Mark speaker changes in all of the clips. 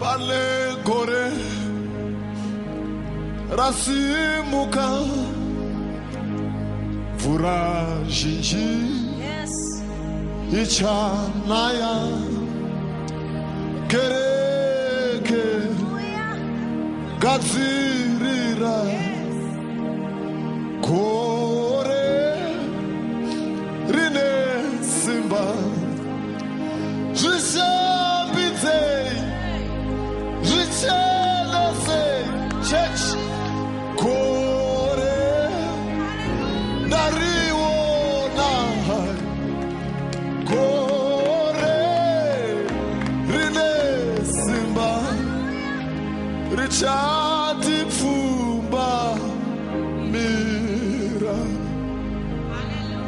Speaker 1: Bale gore rasimuka vura jinji ichanaya kereke gadzirira gore rine simba zvisambidze zvichelese church gore ndariona gore rine simba richati pfumba mira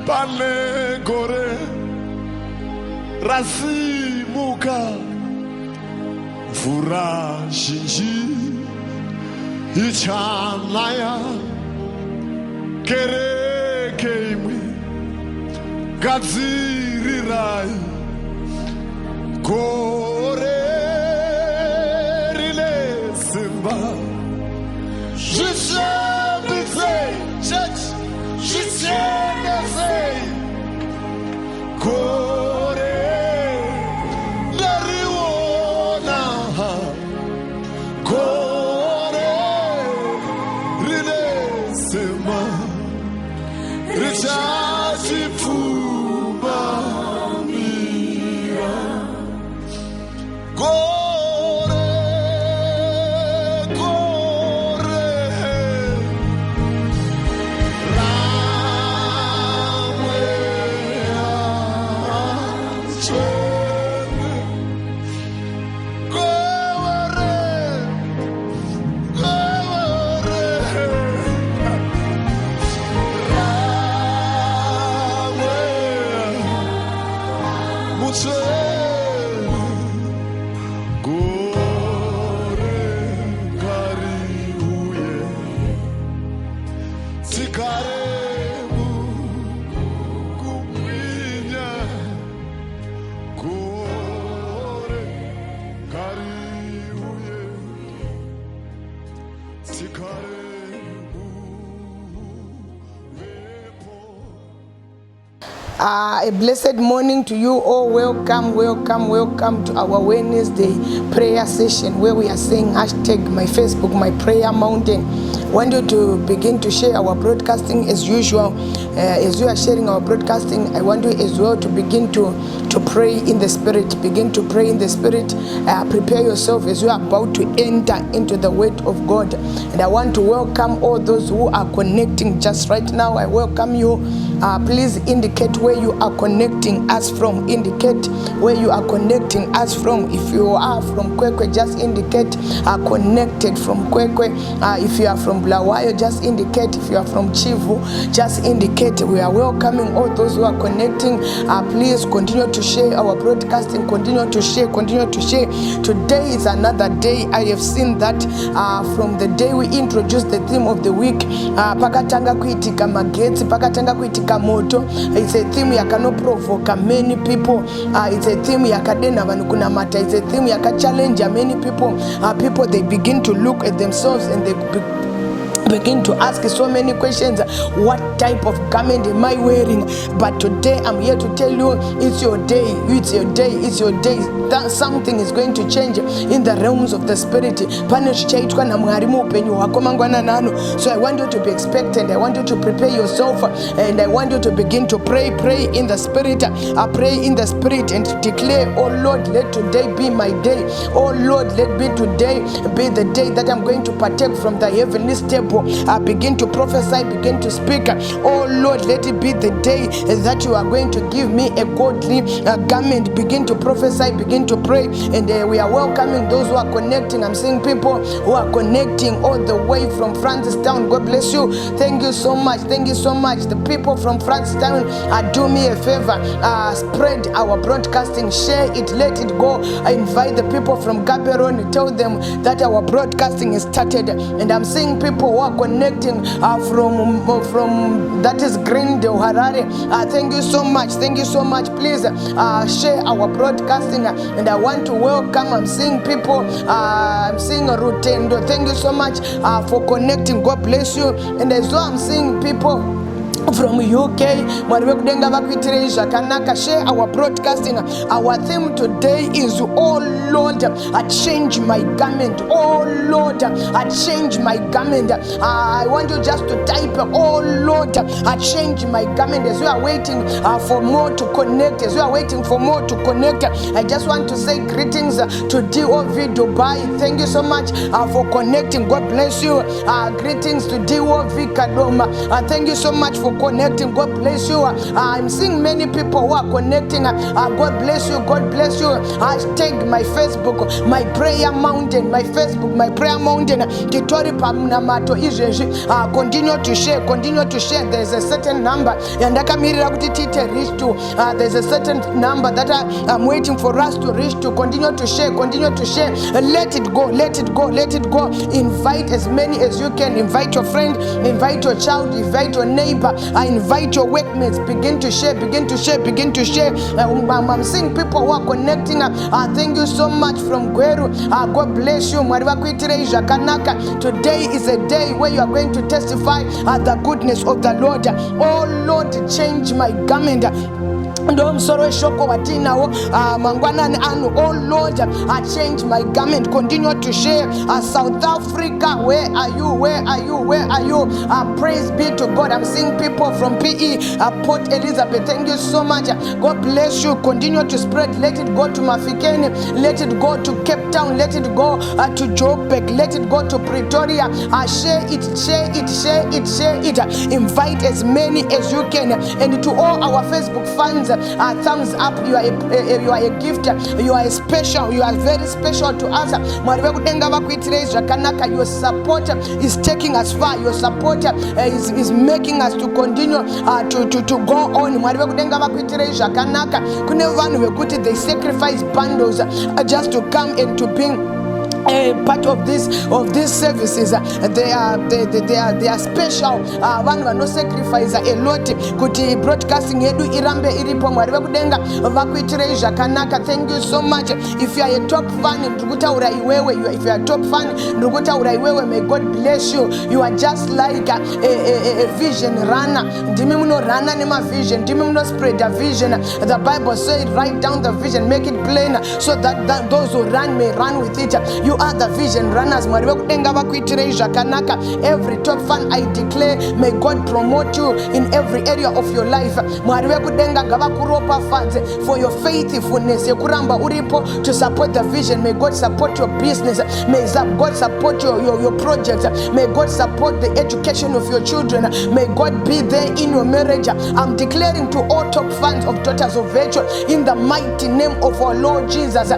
Speaker 1: pane gore rasimuka vura zhinji ichanaya kereke imwe gadzirirai gore rine simba zvishambidze church zvichenese gore ndariona gore rine simba richachipfumba mira gore gore ramwe achene gore
Speaker 2: A blessed morning to you all. Welcome to our Wednesday prayer session where we are saying hashtag my Facebook, my prayer mountain. I want you to begin to share our broadcasting as usual. As you are sharing our broadcasting, I want you as well to begin to pray in the spirit. Begin to pray in the spirit. Prepare yourself as you are about to enter into the word of God. And I want to welcome all those who are connecting just right now. I welcome you. Please indicate where you are connecting us from. Indicate where you are connecting us from. If you are from Kwekwe, just indicate connected from Kwekwe. If you are from Blawayo, just indicate. If you are from Chivu, just indicate. We are welcoming all those who are connecting. Please continue to share our broadcasting. Continue to share. Today is another day. I have seen that from the day we introduced the theme of the week. Pakatanga kuitika magetsi, pakatanga kuitika moto. It's a theme yakanoprovoka many people. It's a theme yakadena vanukuna mata. It's a theme yakachallenge many people. People, they begin to look at themselves and they begin to ask so many questions. What type of garment am I wearing? But today I'm here to tell you, it's your day. It's your day. It's your day. That something is going to change in the realms of the spirit. So I want you to be expectant. I want you to prepare yourself, and I want you to begin to pray in the spirit. Pray in the spirit and declare, oh Lord, let today be my day. Oh Lord, let me today be the day that I'm going to partake from the heavenly table. Begin to prophesy, begin to speak. Oh Lord, let it be the day that you are going to give me a godly garment. Begin to prophesy, begin to pray. And we are welcoming those who are connecting. I'm seeing people who are connecting all the way from Francistown. God bless you. Thank you so much. Thank you so much. The people from Francistown, do me a favor. Spread our broadcasting. Share it. Let it go. I invite the people from Gaborone. Tell them that our broadcasting is started. And I'm seeing people who are connecting from that is Greendale, Harare. Thank you so much. Thank you so much. Please share our broadcasting. And I want to welcome. I'm seeing people. I'm seeing Rutendo. Thank you so much for connecting. God bless you. And as well, I'm seeing people from UK. Share our broadcasting. Our theme today is, oh Lord, I change my garment. Oh Lord, I change my garment. I want you just to type, oh Lord, I change my garment. As we are waiting for more to connect, I just want to say greetings to DOV Dubai. Thank you so much for connecting. God bless you. Greetings to DOV Kadoma. Thank you so much for connecting. God bless you. I'm seeing many people who are connecting. God bless you. God bless you. Hashtag my Facebook, my prayer mountain, my Facebook, my prayer mountain. Kitori Pamunamato Ijeji. Continue to share. Continue to share. There's a certain number. And reach to. There's a certain number that I'm waiting for us to reach to. Continue to share. Continue to share. Let it go. Let it go. Let it go. Invite as many as you can. Invite your friend. Invite your child. Invite your neighbor. I invite your workmates. Begin to share. Begin to share. Begin to share. I'm seeing people who are connecting. Thank you so much from Gweru. God bless you. Today is a day where you are going to testify the goodness of the Lord. Oh Lord, change my garment. Ndo msoro shoko watinawo mangwana anu. Oh Lord, I change my garment. Continue to share. South Africa, where are you? Where are you? Where are you? Praise be to God. I'm seeing people from PE, Port Elizabeth. Thank you so much. God bless you. Continue to spread. Let it go to Mafikeni. Let it go to Cape Town. Let it go to Joburg. Let it go to Pretoria. Share it, share it, share it, share it. Invite as many as you can. And to all our Facebook fans, thumbs up. You are a gift. You are special. You are very special to us. Your support is taking us far. Your support is making us to continue to go on. They sacrifice bundles just to come and to bring part of these services. They are special. One no sacrifice a lot. Kuti broadcasting yedu irambe iripo mwariwe kudenga vakuitireisha kanaka. Thank you so much. If you are a top fan, nduguta uraiwewe. If you are a top fan, nduguta uraiwewe. May God bless you. You are just like a vision runner. Ndimi muno runner nema vision. Ndimi muno spread a vision. The Bible says write down the vision, make it plain, so that those who run may run with it. You are the vision runners. Every top fan, I declare, may God promote you in every area of your life. For your faithfulness to support the vision. May God support your business. May God support your projects. May God support the education of your children. May God be there in your marriage. I'm declaring to all top fans of Daughters of Virtue, in the mighty name of our Lord Jesus.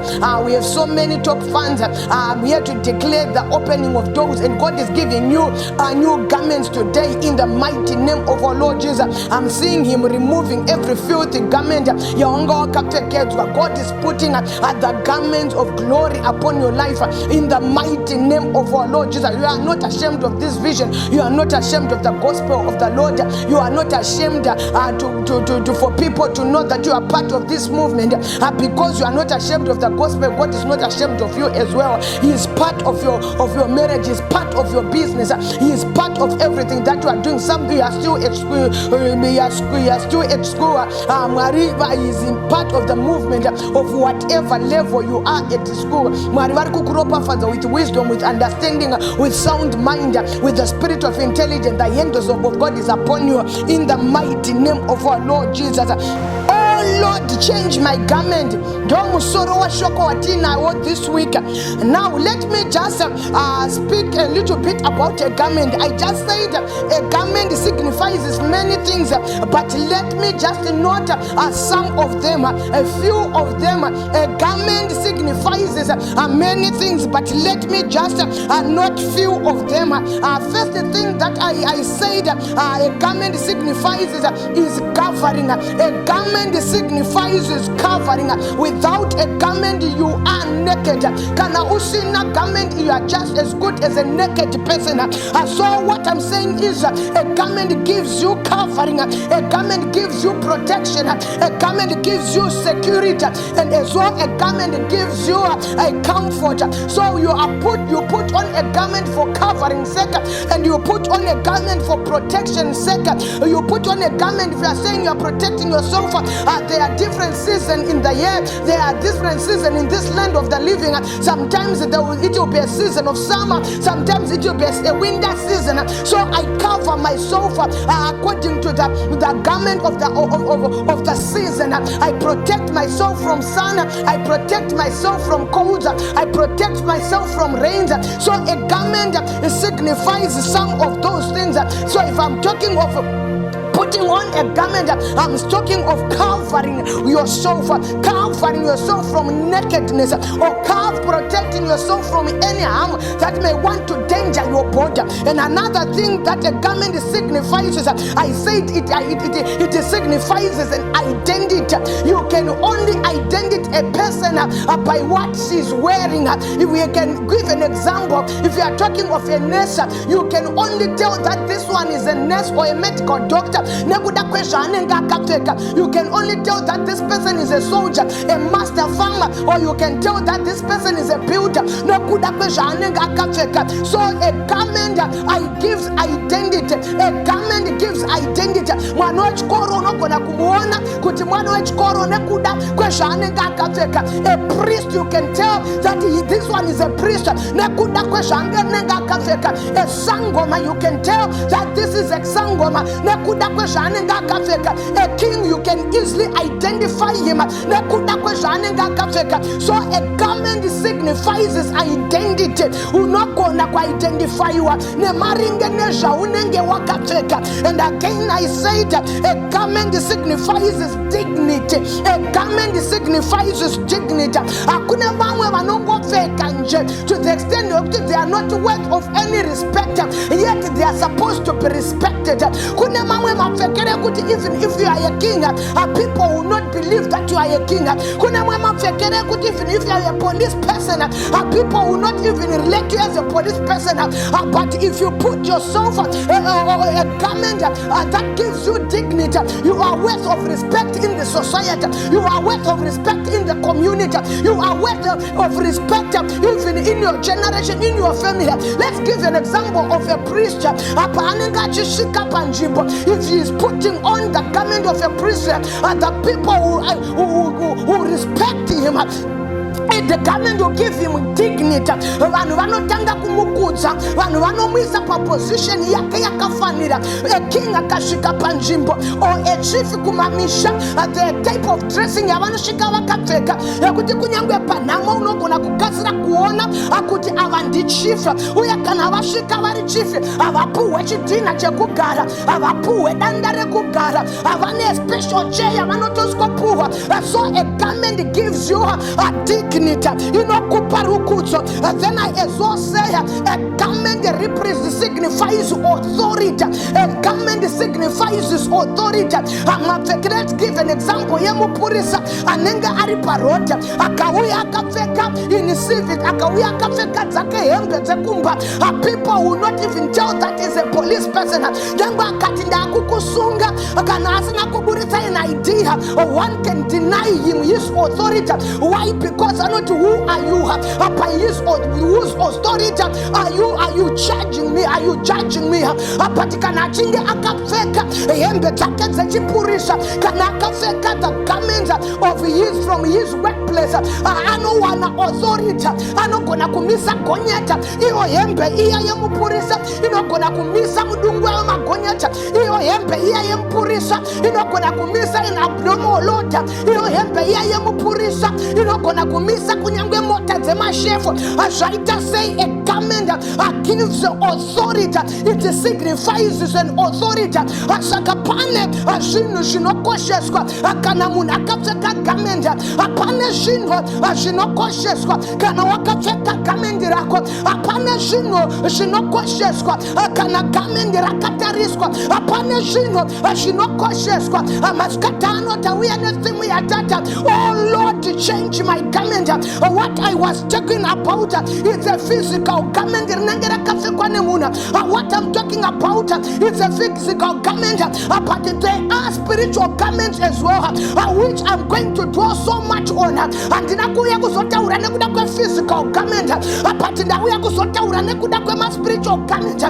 Speaker 2: We have so many top fans. I'm here to declare the opening of doors, and God is giving you new garments today in the mighty name of our Lord Jesus. I'm seeing Him removing every filthy garment. God is putting the garments of glory upon your life in the mighty name of our Lord Jesus. You are not ashamed of this vision. You are not ashamed of the gospel of the Lord. You are not ashamed for people to know that you are part of this movement. Because you are not ashamed of the gospel, God is not ashamed of you as well. He is part of your marriage. He is part of your business. He is part of everything that you are doing. Some of you are still at school. Mariva is in part of the movement of whatever level you are at school. With wisdom, with understanding, with sound mind, with the spirit of intelligence. The angels of God is upon you in the mighty name of our Lord Jesus. Oh Lord, change my garment. This week. Now let me just speak a little bit about a garment. I just said a garment signifies many things, but let me just note some of them, a few of them. A garment signifies signifies many things, but let me just not few of them. First thing that I said a garment signifies is covering. A garment signifies is covering. Without a garment you are naked. Kana usina garment, you are just as good as a naked person. So what I'm saying is a garment gives you covering. A garment gives you protection. A garment gives you security, and as well a garment gives you a comfort. So you put on a garment for covering sake, and you put on a garment for protection sake. You put on a garment if you are saying you are protecting yourself. There are different seasons in the year. There are different seasons in this land of the living. Sometimes it will be a season of summer. Sometimes it will be a winter season. So I cover myself according to the garment of the season. I protect myself from sun. I protect myself from cold. I protect myself from rain. So a garment signifies some of those things. So if I'm talking of putting on a garment, I'm talking of covering yourself from nakedness, or protecting yourself from any harm that may want to danger your body. And another thing that a garment signifies, I said it signifies an identity. You can only identify a person by what she's wearing. If we can give an example, if you are talking of a nurse, you can only tell that this one is a nurse or a medical doctor. You can only tell that this person is a soldier, a master farmer, or you can tell that this person is a builder. So a garment gives identity. A garment gives identity. A priest, you can tell that this one is a priest. A sangoma, you can tell that this is a sangoma. A king, you can easily identify him. So a garment signifies his identity. Unokona kwa identify you. And again I said a garment signifies his dignity. A garment signifies his dignity. To the extent that they are not worth of any respect, yet they are supposed to be respected. Even if you are a king, people will not believe that you are a king. Even if you are a police person, people will not even relate you as a police person. But if you put yourself a garment that gives you dignity, you are worth of respect in the society. You are worth of respect in the community. You are worth of respect even in your generation, in your family. Let's give an example of a priest. If he is putting on the garment of a priest, the people who respect him. The garment will give him dignity. Vanhu vanotanga kumukudza, vanhu vanomuisa paposition yake yakafanira. A king akasvika panzvimbo, or a chief kumamisha, the type of dressing yavanosvika vakapfeka yekuti kunyangwe panhamo unogona kugadzira kuona kuti ava ndichief. Uye kana vasvika vari chief, avapuhwe chidhina chekugara, avapuhwe danda rekugara, havane special chair yavanotosikopuhwa. So a garment gives you a dignity. Then I as well say a garment signifies authority. A garment signifies authority. Let's give an example. Yemupurisa anenga ari parota akauya akapfeka in civic akauya akapfeka dzake hembe dzekumba. People will not even tell that is a police person. Jangwa akati ndakukusunga kana asina kuburisa an idea, or one can deny him his authority. Why? Because who are you? By whose authority are you charging me? Are you judging me? But kana chinge akapfeka hembe dzake dzechipurisha, kana akapfeka the garments from his workplace. Anowana authority, anogona kumisa gonyeta. Iyo hembe iya yemupurisa inogona kumisa mudungwe wamagonyeta. Iyo hembe iya yemupurisa inogona kumisa in abnormal load. Iyo hembe iya yemupurisa inogona kumisa kunyangwe mota dzemashefu. Zvaita say a garment gives authority, it signifies an authority. Asakapane zvinhu zvinokosheswa kana munhu akapfeka garment, hapana zvinhu zvinokosheswa kana wakapfeka garment rako, hapana zvinhu zvinokosheswa kana garment rakatariswa, hapana zvinhu zvinokosheswa. Masikata anotauya nesimu yatata, oh Lord, change my garment. What I was talking about is a physical garment. What I'm talking about is a physical garment, but there are spiritual garments as well, which I'm going to draw so much on. And ndinakuya kuzotaura nekuda kwe physical garment, but ndauya kuzotaura nekuda kwe ma spiritual garment.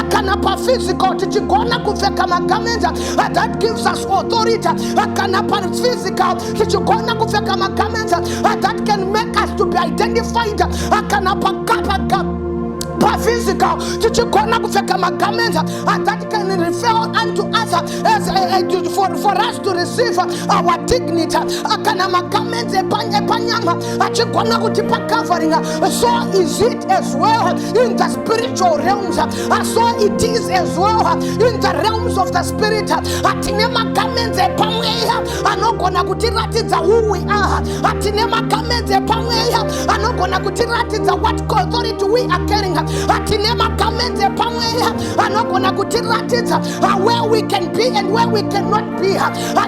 Speaker 2: Kana pa physical tichigona kupfeka ma garment that gives us authority. Kana pa physical tichigona kupfeka ma garment that can make us to be identified. Kana pa physical tichigona kupfeka ma garment that can refer unto us as for us to receive our dignity. Kana ma garment epanyama achigona kutipa covering. So is it as well in the spiritual realms. So it is as well in the realms of the spirit. Atine ma garment epamweya anogona kutiratidza who we are. Atine ma garment epamweya anogona kutiratidza what authority we are carrying. Atine ma garment epamweya anogona kutiratidza where we can be and where we cannot be.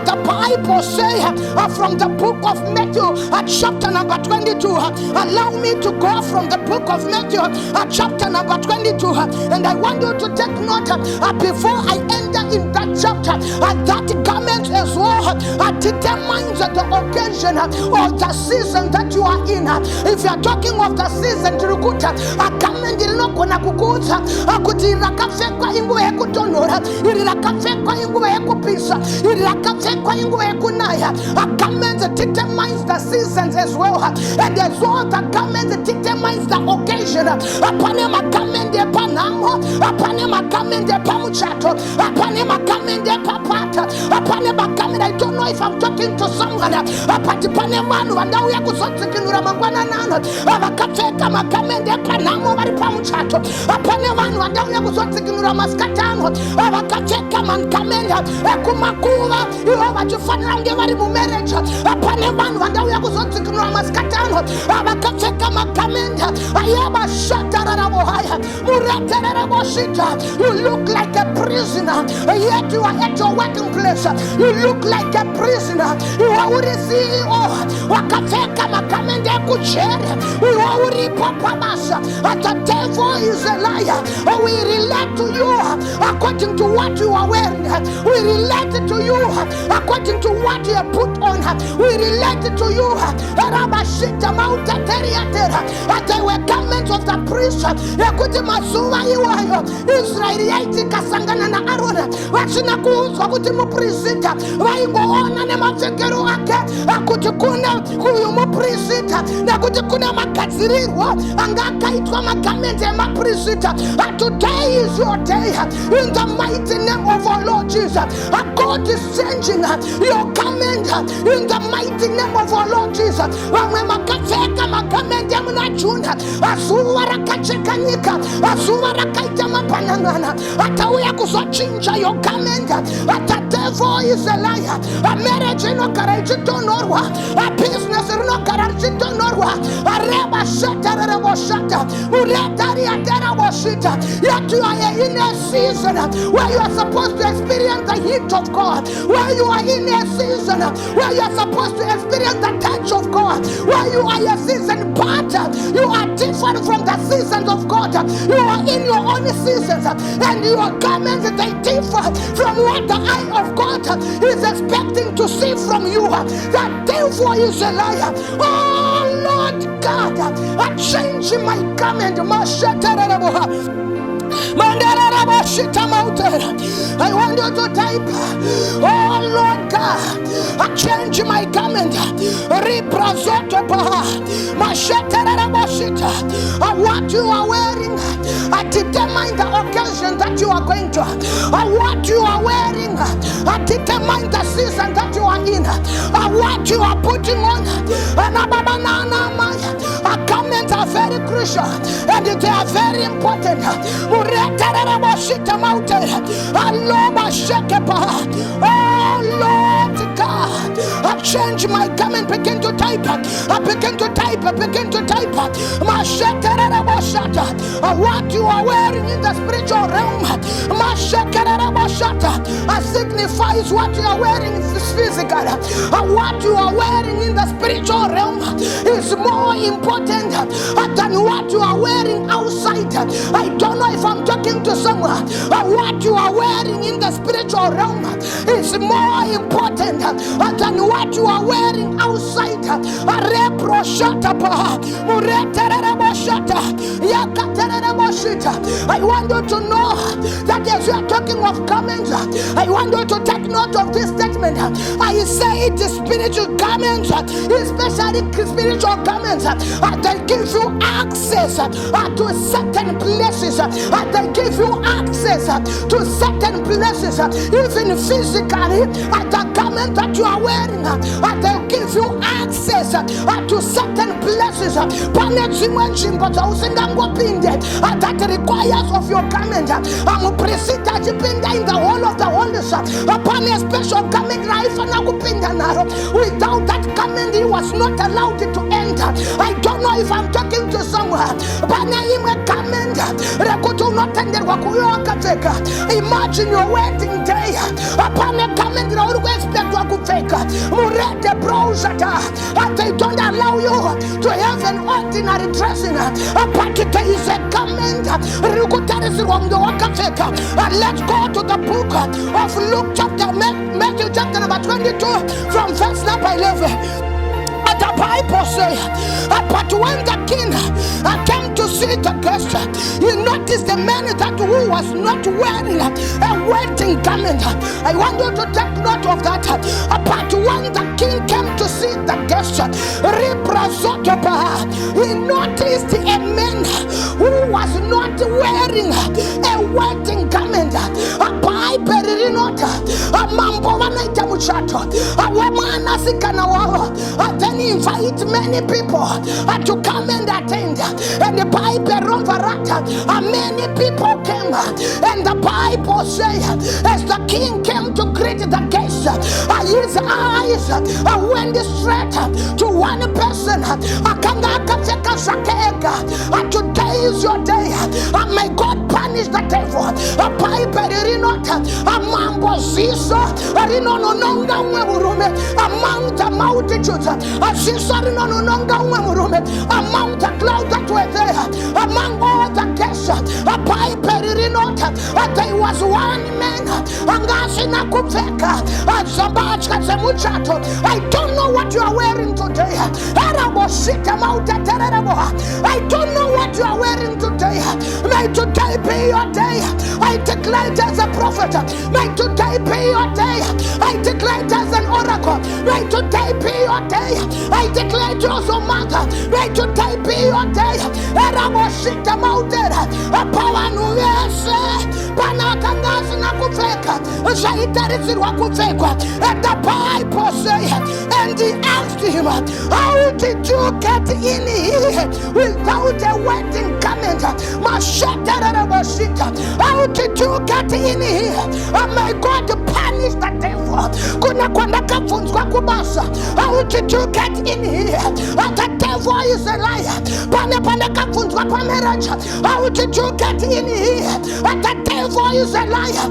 Speaker 2: The Bible says from the book of Matthew chapter number 22. Allow me to go from the book of Matthew chapter number 22, and I want you to take note before I enter in that chapter that garment as well determines the occasion or the season that you are in. If you are talking of the season, a garment is not gonna kukuza kuti rakapfekwa inguva yekutonhora, iri rakapfekwa inguva yekupisa, iri rakapfekwa inguva yekunaya. A garment determines the seasons as well, and as well the garment determines the occasion. Apane magarment epanhamo, apane magarment epamuchato, apane magarment epapata, apane magarment. I don't know if I'm talking to someone, but pane vanhu vandauya kuzodzikinura mangwananana vakapfeka magarment epanhamo vari pamuchato. Apane vanhu vandauya kuzodzikinura masikatano vakapfeka magarment ekumakuva ivo vachifanira kunge vari mumarriage. Apane vanhu vandauya kuzodzikinura masikatano vakapfeka magarment ayabashatararabohaya muratararaboshita. You look like a prisoner, yet you are at your working place. You look like a prisoner. You are uri CEO wakapfeka magarment ekuchere. You are uri papabasa. The devil is a liar. We relate to you according to what you are wearing. We relate to you according to what you have put on. We relate to you. They were garments of the priest. Yakuti mazuva iwayo Israeli yaiti kasangana na Arona vachina kuudzwa kuti muprista vaingoona nemapfekero ake kuti kuna uyu muprista nekuti kuna magadzirirwo anga akaitwa magamenti emaprista. Today is your day in the mighty name of our Lord Jesus. God is changing your garment in the mighty name of our Lord Jesus. Vamwe makapfeka magamenti emunajuna azuva rakacheka nyika, azuva rakaita mapanangana atauya kuzochinja your garment. The devil is a liar. A marriage inogara ichitonhorwa, a business rinogara richitonhorwa, areba shata rareboshata uretariaterabosita. Yet you are in a season where you are supposed to experience the heat of God, where you are in a season where you are supposed to experience the touch of God, where you are a season, but you are different from the seasons of God. You are in your own seasons, and your garments they differ from what the eye of God is expecting to see from you. The devil is a liar. Oh Lord God, I change my garment. I want you to type, oh Lord God, I change my garment. What you are wearing, I determine the occasion that you are going to. What you are wearing, I determine the season that you are in. What you are putting on, a garment are very crucial and they are very important. Oh Lord God, I change my garment, begin to type. I begin to type. What you are wearing in the spiritual realm signifies what you are wearing physical. What you are wearing in the spiritual realm is more important than what you are wearing outside. I don't know if I'm talking to someone. What you are wearing in the spiritual realm is more important than what you are wearing outside. I want you to know that as you are talking of garments, I want you to take note of this statement. I say it is spiritual garments, especially spiritual garments. They give you access to certain places. They give you access to certain places, even physically. The garment that you are wearing, they give you access to certain places. That requires of your garment. I'm in the whole of the holies. Upon a special garment, without that garment, he was not allowed to enter. I don't know if I'm talking to someone. Imagine your wedding day. Upon a garment, they don't allow you to have an ordinary dressing. But it is a garment. Let's go to the book of Luke Matthew chapter number 22 from verse number 11. The Bible says, but when the king came to see the guest, he noticed the man who was not wearing a wedding garment. I want you to take note of that. But when the king came to see the guest, he noticed a man who was not wearing a wedding garment. Then he invite many people to come and attend. And the Bible many people came. And the Bible says, as the king came to greet the guests, his eyes went straight to one person. Today is your day. May God punish the devil. Among the multitudes, among the clouds that were there, among all the guests, there was one man. I don't know what you are wearing today. I don't know what you are wearing today. May today be your day. I declare it as a prophet. May today be your day. I declare it as an oracle. May today be your day. I declare it also, mother. May today be your day. And I will shit them out there. A power no yes. Panakangas na kufeka. Shaitari wakufeka. And the Bible says, and he asked him, how did you get in here without a wedding garment? How did you get in here? Oh my God, punish the devil. How did you get in here? The devil is a liar. How did you get in here? The devil is a liar.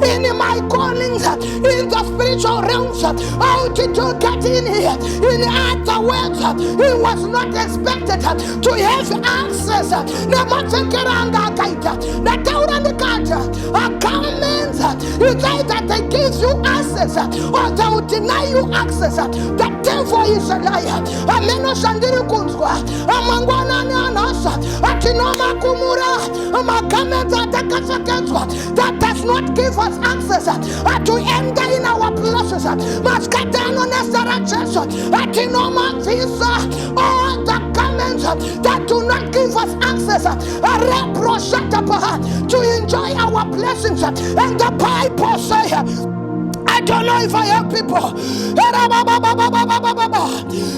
Speaker 2: In my callings, in the spiritual realms, how did you get in here? In other words, he was not expected to have access. It's either they give you access or they will deny you access. The devil is a liar. Ameno shandiri kunzwa. Amangwana nyanasa. Atinoma kumura. Amakameta takasakenzwa. That does not give us access to enter in our places. Maskatano nesara jesu. Atinoma visa. All the comments that do not give us access to enjoy our blessings. And the Bible says, don't know if I have people.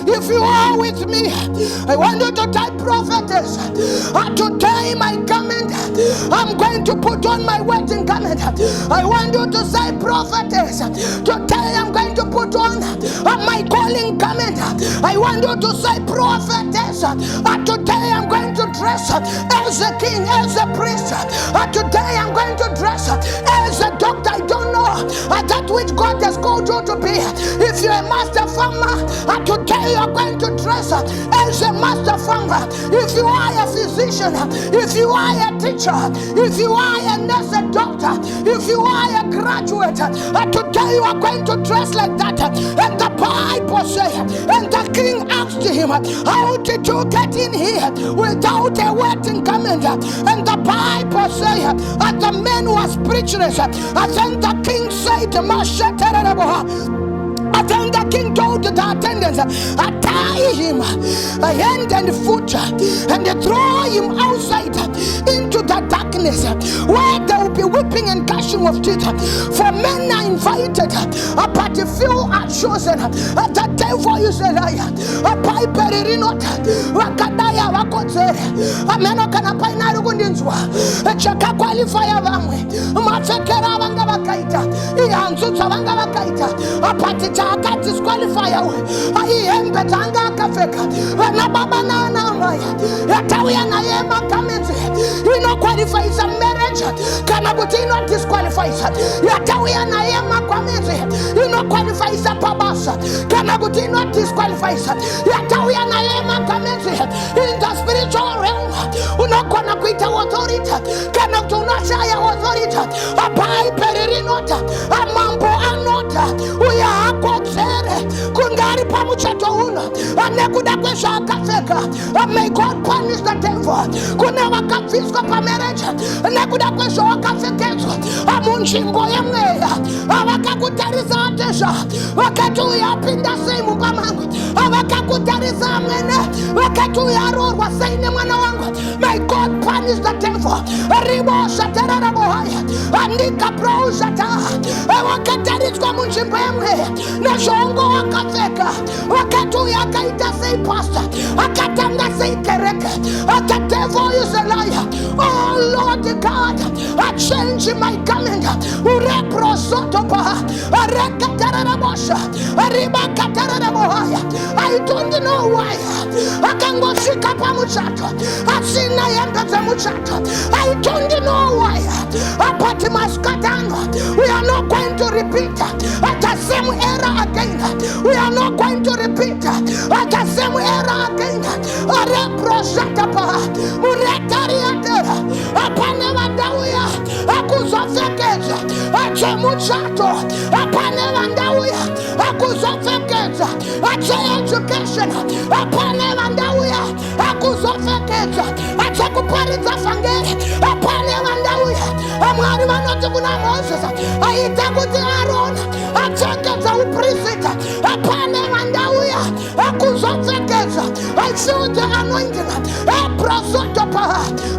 Speaker 2: If you are with me, I want you to type prophetess. Today my garment, I'm going to put on my wedding garment. I want you to say prophetess. Today I'm going to put on my calling garment. I want you to say prophetess. Today I'm going to dress as a king, as a priest. Today I'm going to dress as a doctor. I don't know that which God has called you to be. If you're a master farmer, today you're going to dress as a master farmer. If you are a physician, if you are a teacher, if you are a nurse, a doctor, if you are a graduate, today you are going to dress like that. And the Bible says, and the king asked him, how did you get in here without a wedding garment? And the Bible says, the man was preacherless. Then the king said, then the king told the attendants, tie him hand and foot and throw him outside into the darkness where there will be weeping and gnashing of teeth. For men are invited, but few are chosen. The devil is a liar. Piper not Wakadaya Wakotere. Ameno kana paina rugundinzwa. Chaka qualify avamwe. Mafekera vanga vakaita. Ihanzutsa vanga vakaita. Apati chaka disqualify awe. Aihembe tanga akafeka. Na baba na maya. Yatawi anayema kamete. Ino qualifies a marriage. Kana butino disqualifies. Yatawi anayema kamete. Ino qualifies a pabasa. Kana butino disqualifies. Yatawi anayema kamete. In the spiritual realm, unakona kuita authority. Kana tunashaya authority. Apai peririnota. Amambo anota. Uya hako tere. Kungari pamuchato una. Anekuda kwesha akafeka. May God punish the devil. Kuna wakafisko pa marriage. Anekuda kwesha wakafekezo. Amunchimbo ya mweya. Awakakutariza atesha. Wakatu ya pinda seimu pamangu. Awakakutariza mwene. Wakatu ya rorwa seine mwana wangu. May God punish the devil. Ribo shaterara bohaya. Andika pro shata. Awakatarizwa munchimbo ya mweya. Na shongo wakafeka. Wakatu ya kaita sei pastor. Akatanga sei kereke. The devil is a liar. Oh Lord God, I change my garment. Urepro sotopa. Arekatarara bosha. Aribakatarara bohaya. I don't know why. Akangoshika pamuchato. Asina yambeza muchato. I don't know why. Apati maskatano. We are not going to repeat at the same era again. We are not going to repeat at the same era again. Arepro sotopa. Uretariatera. Apane mandawia. Akuzofekeza. Ache muchato. Apane mandawia. Akuzofekeza. Ache education. Apane mandawia. Akuzofekeza. Ache kupariza fangere. Apane mandawia. Amwari manoti kuna Moses. Aitakuti Aaron. Achekeza uprisita. Apane mandawia. Akuzofekeza. I feel the anointing. Eprosotopa.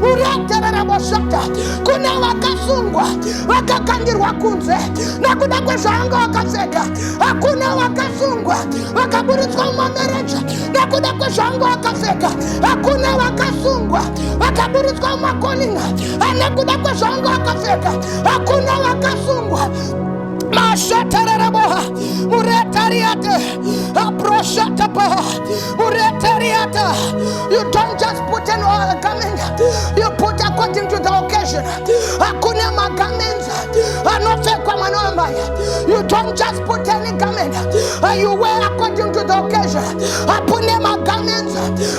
Speaker 2: Ureterera boshata. Kuna wakasungwa. Wakakandirwa kunze. Na kuna kweshanga wakafeka. Hakuna wakasungwa. Wakaburizwa umamereja. Na kuna kweshanga wakafeka. Hakuna wakasungwa. Wakaburizwa umakolinga. Na kuna kweshanga wakafeka. Hakuna wakasungwa. Mashatararaboha, Muretariata, Aproshatapa, Muretariata. You don't just put an oil garment, you put according to the occasion. Hakuna magarments, anofekwa manomba. You don't just put any garment, you wear according to the occasion. Hakuna magarments,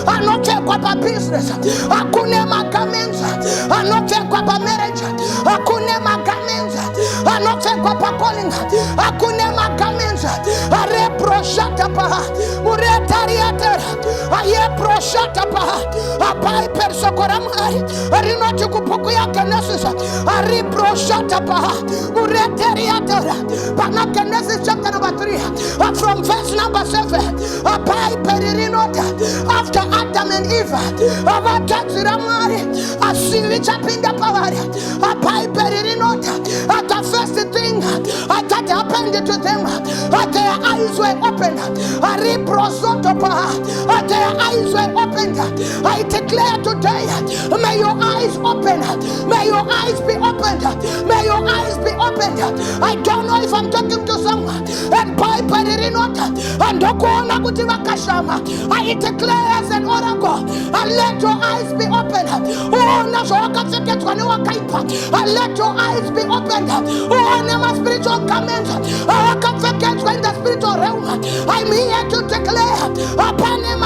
Speaker 2: anofekwa pa business. Hakuna magarments, anofekwa pa marriage. Hakuna magarments, anofekwa pa calling. Hakuna magarments, areproshata pa, muretariata. aye proshatapa apai persokoramari rinoti kupuku ya Genesis ari proshatapa ureteriatora pana Genesis chapter number 3 from verse number 7 apai perinota after Adam and Eve avataziramari asivi chapinda pawari apai perinota at the first thing that happened to them their eyes were opened ari prosotopa their eyes were opened. I declare today, may your eyes open, may your eyes be opened, may your eyes be opened. I don't know if I'm talking to someone and by Perinota and Dokona Kutiva Kashama. I declare as an oracle, and let your eyes be opened. Oh, Nasoka Fiket Wanua Kaipa, and let your eyes be opened. Oh, Nema spiritual comments, when the spiritual realm. I'm here to declare upon him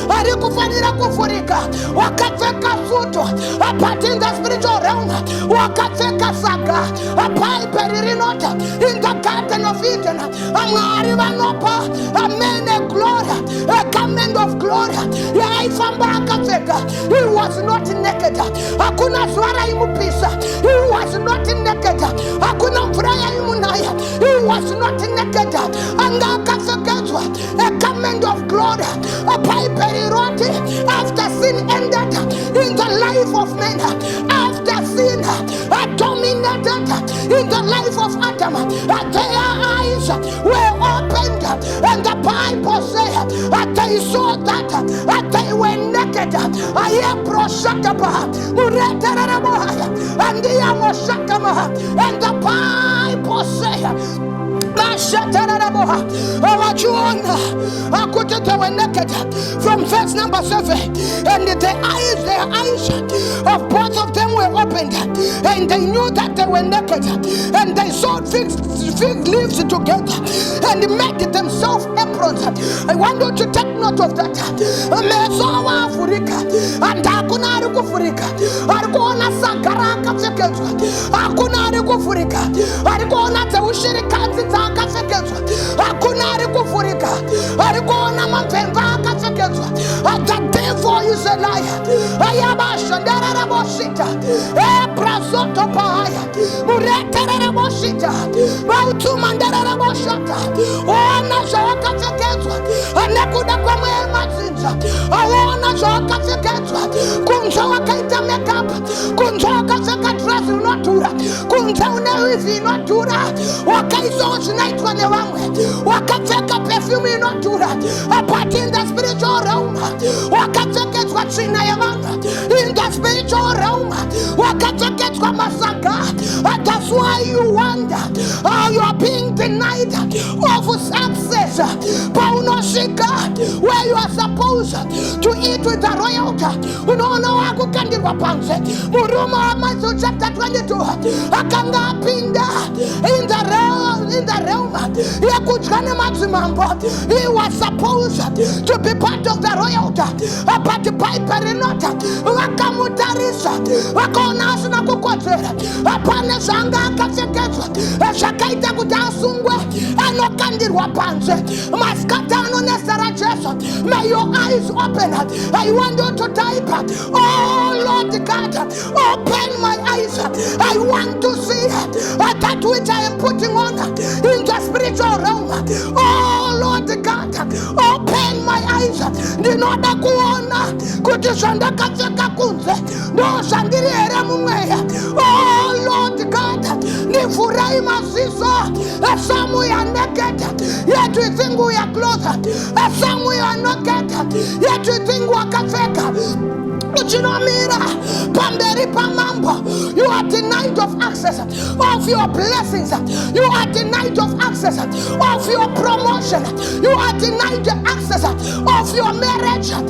Speaker 2: alikufanira kufurika wakafeka suto apart in the spiritual realm wakafeka saga apai perinota in the garden of Eden amariva nopa amene glory a garment of glory yaifamba akafeka. He was not naked, hakuna swara imupisa. He was not naked, hakuna mfuraya imunaya. He was not naked, anga akafeketwa a garment of glory. After sin ended in the life of men, after sin dominated in the life of Adam, their eyes were opened, and the Bible says they saw that they were naked. I am proshataba, and the Bible says from verse number 7, and their eyes of both of them were opened, and they knew that they were naked, and they sewed fig leaves together and made themselves aprons. I want you to take note of that. And hakuna alikufurika, alikuona sagaraka feketwa, hakuna alikufurika, alikuona teushirikazi zakafeketwa, hakuna alikufurika, alikuona mapemba akafeketwa. The devil is a liar. Ayabasha ndarara boshita, prasoto pahaya, mureterere boshita, bautuma ndarara boshata. Ona shawaka feketwa, anekuda kwa mwema zinza. Aona shawaka feketwa, kunja wakaita makeup, kunja wakafeka dress unotura, kunja unewizi unotura, wakaizo uchinaitwa newamwe, wakafeka perfume unotura, apart in the spiritual realm, wakafeketwa china ya manga, in the spiritual realm, wakafeketwa masaka. That's why you wonder how you are being denied of access, paunoshika, where you are supposed to eat with the royalty. Unaona wako kandirwa panze, Muruma wa Matthew chapter 22, akanga pinda in the realm ya kujana mazimambo. He was supposed to be part of the royalty, but by perinota wakamutarisha wakona asina kukwatera apane shanga akafeketwa shakaita kutasungwe anokandirwa panze maskata anonesara Jesu. May your eyes open. I want you to type, oh Lord God, open my eyes. I want to see that which I am putting on in the spiritual realm. Oh Lord God, open my eyes. Ninoda kuona kutishanda kafeka kunze no shandiri ere mumweya. Oh Lord God, nifurai masiso. Some we are naked, yet we think we are clothed. Some we are naked, yet we think we are kafeka. You are denied of access of your blessings. You are denied of access of your promotion. You are denied the access of your marriage. In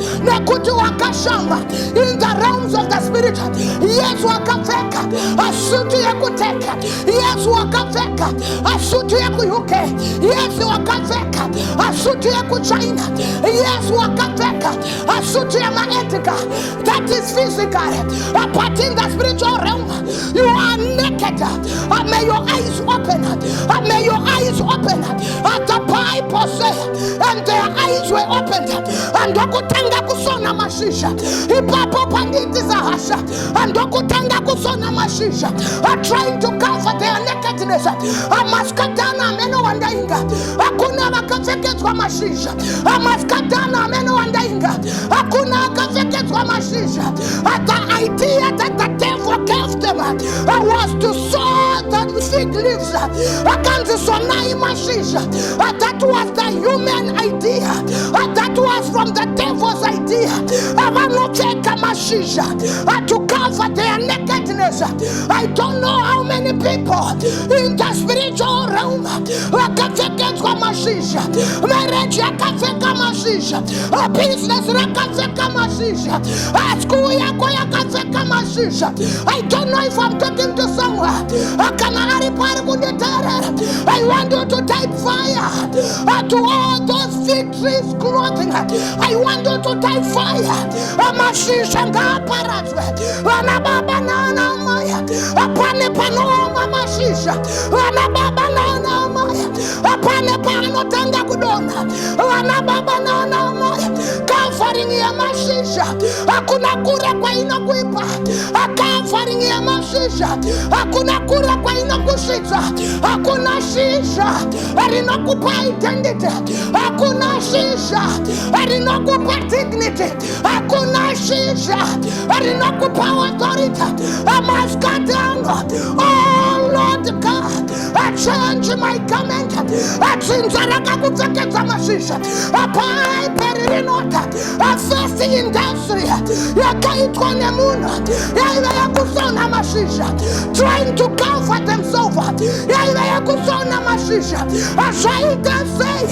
Speaker 2: the realms of the spirit. Yes, wakafeka. Asutu ya kuteka. Yes, wakafeka. Asutu ya kuyuke. Yes, wakafeka. Asutu ya kuchaina. Yes, wakafeka. Asutu ya maetika. That is physical, but in the spiritual realm, you are naked. naked. May your eyes open. May your eyes open. The Bible says, and their eyes were opened. And dokutanga kusona mashisha. Ipapo panditi zahasha. And dokutanga kusona mashisha. Are trying to cover their nakedness. Amaskatana meno wandainga. Akuna wakafeketwa mashisha. Amaskatana meno wandainga. Akuna wakafeketwa mashisha. The idea that the devil gave them was to sow the fig leaves. That was the human idea. That was from the devil's idea. To cover their nakedness. I don't know how many people in the spiritual realm wakafeketwa mashisha. Marriage yakafeka mashisha. Business yakafeka mashisha. School yako yakafeka mashisha. I don't know if I'm talking to someone. I want you to type fire to all those fig trees clothing. I want you to type fire. Amashisha ngaparatwe. Anababa nana maya. Apane panoma mashisha. Anababa nana maya. Apane pano tanga kudona. Anababa nana maya. Covering ya mashisha. Hakuna kura kwa ina kuipa. Covering ya mashisha. Hakuna kura kwa ina kushita. Hakuna shisha. Arinakupa identity. Hakuna shisha. Arinakupa dignity. Hakuna shisha. Arinakupa authority. I must cut down. Oh Lord God, I change my comment. I change my shisha. I buy perinota. I first industry. Yakaitwa nemuna. Yaiva yakusona mashisha. Trying to comfort themselves. Yaiva yakusona mashisha. I try to say,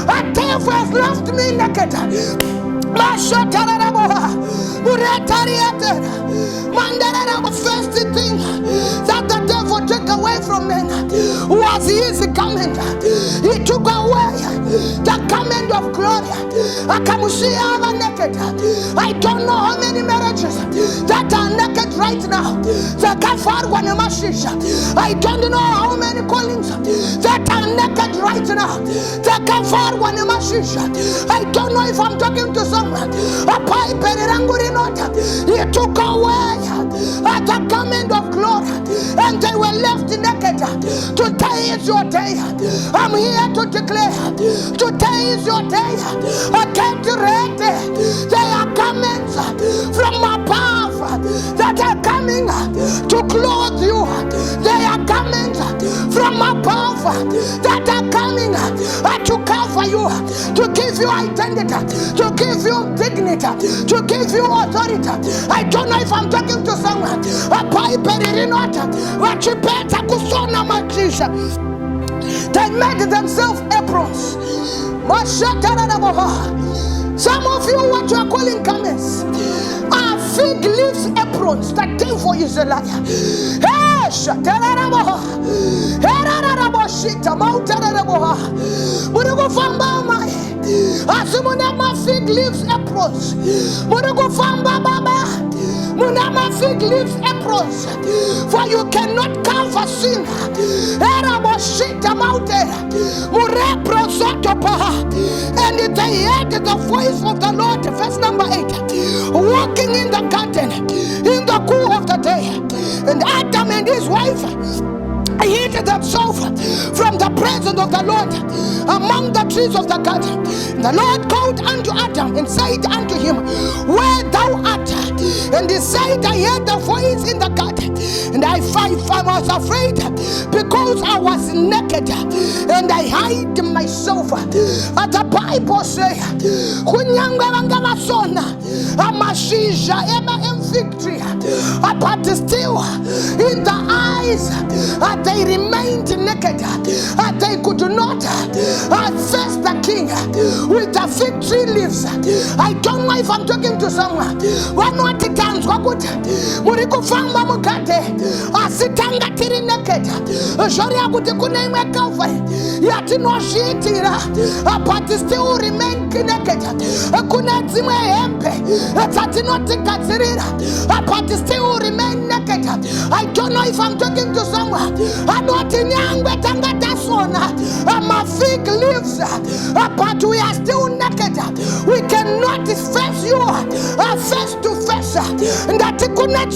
Speaker 2: a devil has left me naked. First thing that the devil took away from men was his garment. He took away the garment of glory. Naked. I don't know how many marriages that are naked right now. I don't know how many callings that are naked right now. I don't know if I'm talking to someone. He took away the garment of glory and they were left naked. Today is your day. I'm here to declare, today is your day. Get ready. They are garments from above that are coming to clothe you. They are garments from above that are coming to cover you, to give you identity, to give you dignity, to give you authority. I don't know if I'm talking to someone. They made themselves aprons. Some of you, what you are calling garments, are fig leaves aprons. The devil is a liar. Fig leaves aprons. Munama fig leaves aprons. For you cannot cover sin. And they heard the voice of the Lord, verse number 8, walking in the garden in the cool of the day. And Adam and his wife hid themselves from the presence of the Lord among the trees of the garden. The Lord called unto Adam and said unto him, where thou art? And he said, I heard the voice in the garden, and I was afraid because I was naked, and I hid myself. And the Bible says, Amashisha Emma victory, but still in the eyes they remained naked. They could not access the king with the fig tree leaves. I don't know if I'm talking to someone. One what it times what Muriku Famba Mukate Asitanga Tiri naked. Shoria Kutikuna cover. Yatino Shitira, but still remain naked. Kunazime Empe, Tatino Tikatsirira, but still remain naked. I don't know if I'm talking talking to someone. Anoti nyangwe tangata sona. My fig leaves, but we are still naked. We cannot face you face to face. That couldn't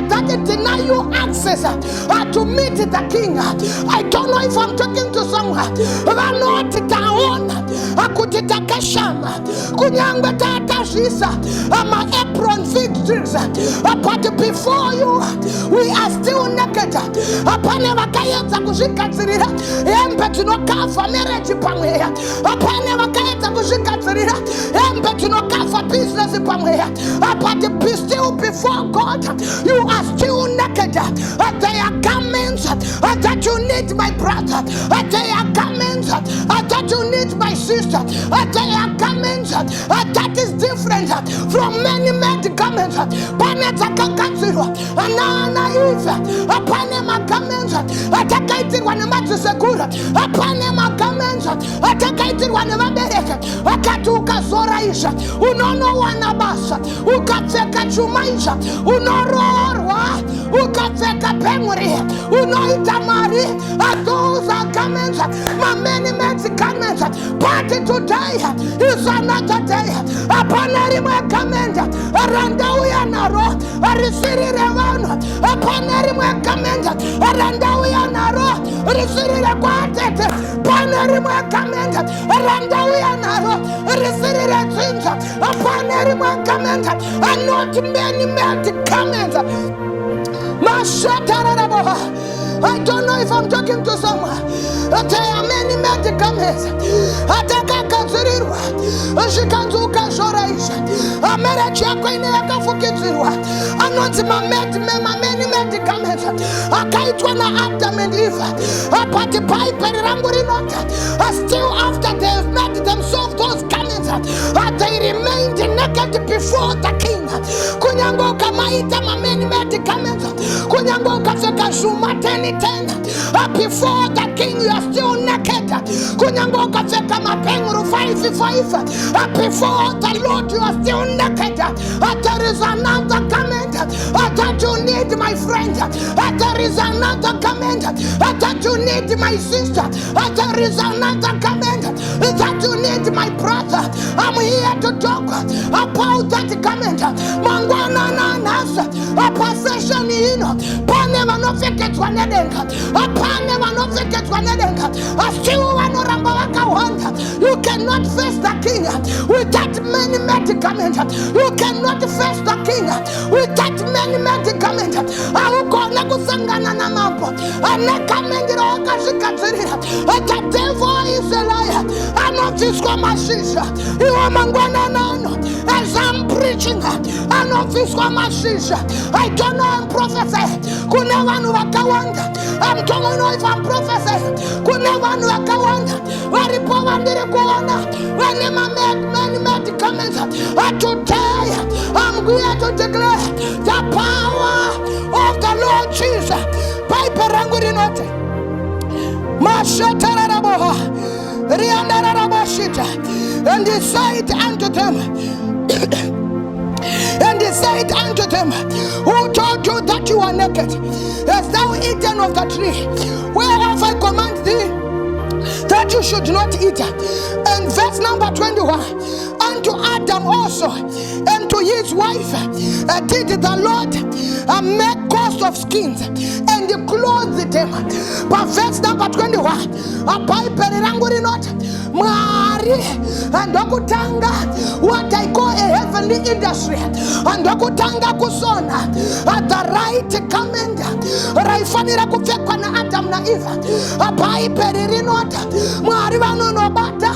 Speaker 2: that deny you access to meet the king. I don't know if I'm talking to someone. Not down. Akutitaka shama. Kunyangwe tata shisa. My apron victories. But before you, we are still naked. Apane wakayeta kushika tsirira. Embe tunokafa marriage pamweya. Apane wakayeta kushika tsirira. Embe tunokafa business pamweya. But still before God, you are still naked. There are garments that you need, my brother. There are garments that you need, my sister. There are garments that is different from many garments. Paneta kakatsiro, anana ife. Panema garments atakaiti wanamatu sekura. Panema garments atakaiti wanamabereka. Akatuka zoraisha. Unono wanabasa. Ukafeka chumaisha. Unororwa. Ukafeka pemuri. Unoitamari. Those are garments. My many garments. But today is another day. Apanari mwa garment. Aranda uyanaro. Arisiri revano. Apanari mwa garment. Aranda uyanaro. Arisiri rekwatete. Panari mwa garment. Aranda uyanaro. Arisiri retinja. Apanari mwa garment. And not many garments. I don't know if I'm talking to someone. There are many medicaments. Ataka kanzirwa. Shikanzuka shoraisha. Amere chako ineka fukizirwa. Anonzi many medicaments. Akaitwa na Adam and Eve. Apati pipe ramburi nota. Still after they've made themselves those garments, they remained naked before the king. Kunyango kamaita many medicaments. Kunyango kafeka shuma 10. Before the king, you are still naked. Kunyango kafeka mapenguru 5. Before the Lord, you are still naked. There is another garment that you need, my friend. There is another garment that you need, my sister. There is another garment that you need, my brother. I'm here to talk about that garment. Mangwana nanas, a possession in Panema no feket wanedenka, a Panema no feket wanedenka, a still one rambaka wanda. You cannot face the king with that many medicaments. You cannot face the king with that many medicaments. I will go Nagusangana Namampo, a Nakamendro Kashikatsira. The devil is a liar. I'm not this Mashisha. You are Mangwana Nano. As I'm preaching, I'm not this Mashisha. I don't know I'm prophesying. Kunevanu Wakawanda. I'm don't know if I'm prophesying. Kunevanu Wakawanda. Waripawandere Kuana. When many medicaments. Today, I'm going to declare the power of the Lord Jesus. Piper Rangurinote. Mashataraboha. And he said unto them, and he said unto them, who told you that you are naked? Hast thou eaten of the tree whereof I command thee that you should not eat? And verse number 21, unto Adam also and to his wife did the Lord make cost of skins and he clothed them. But verse number 21, Mari and Okutanga, what I call a heavenly industry, and Okutanga Kusona at the right command. Raifanira Kufekwana Adam na Eva, a piper Rinota, Marivano no bata,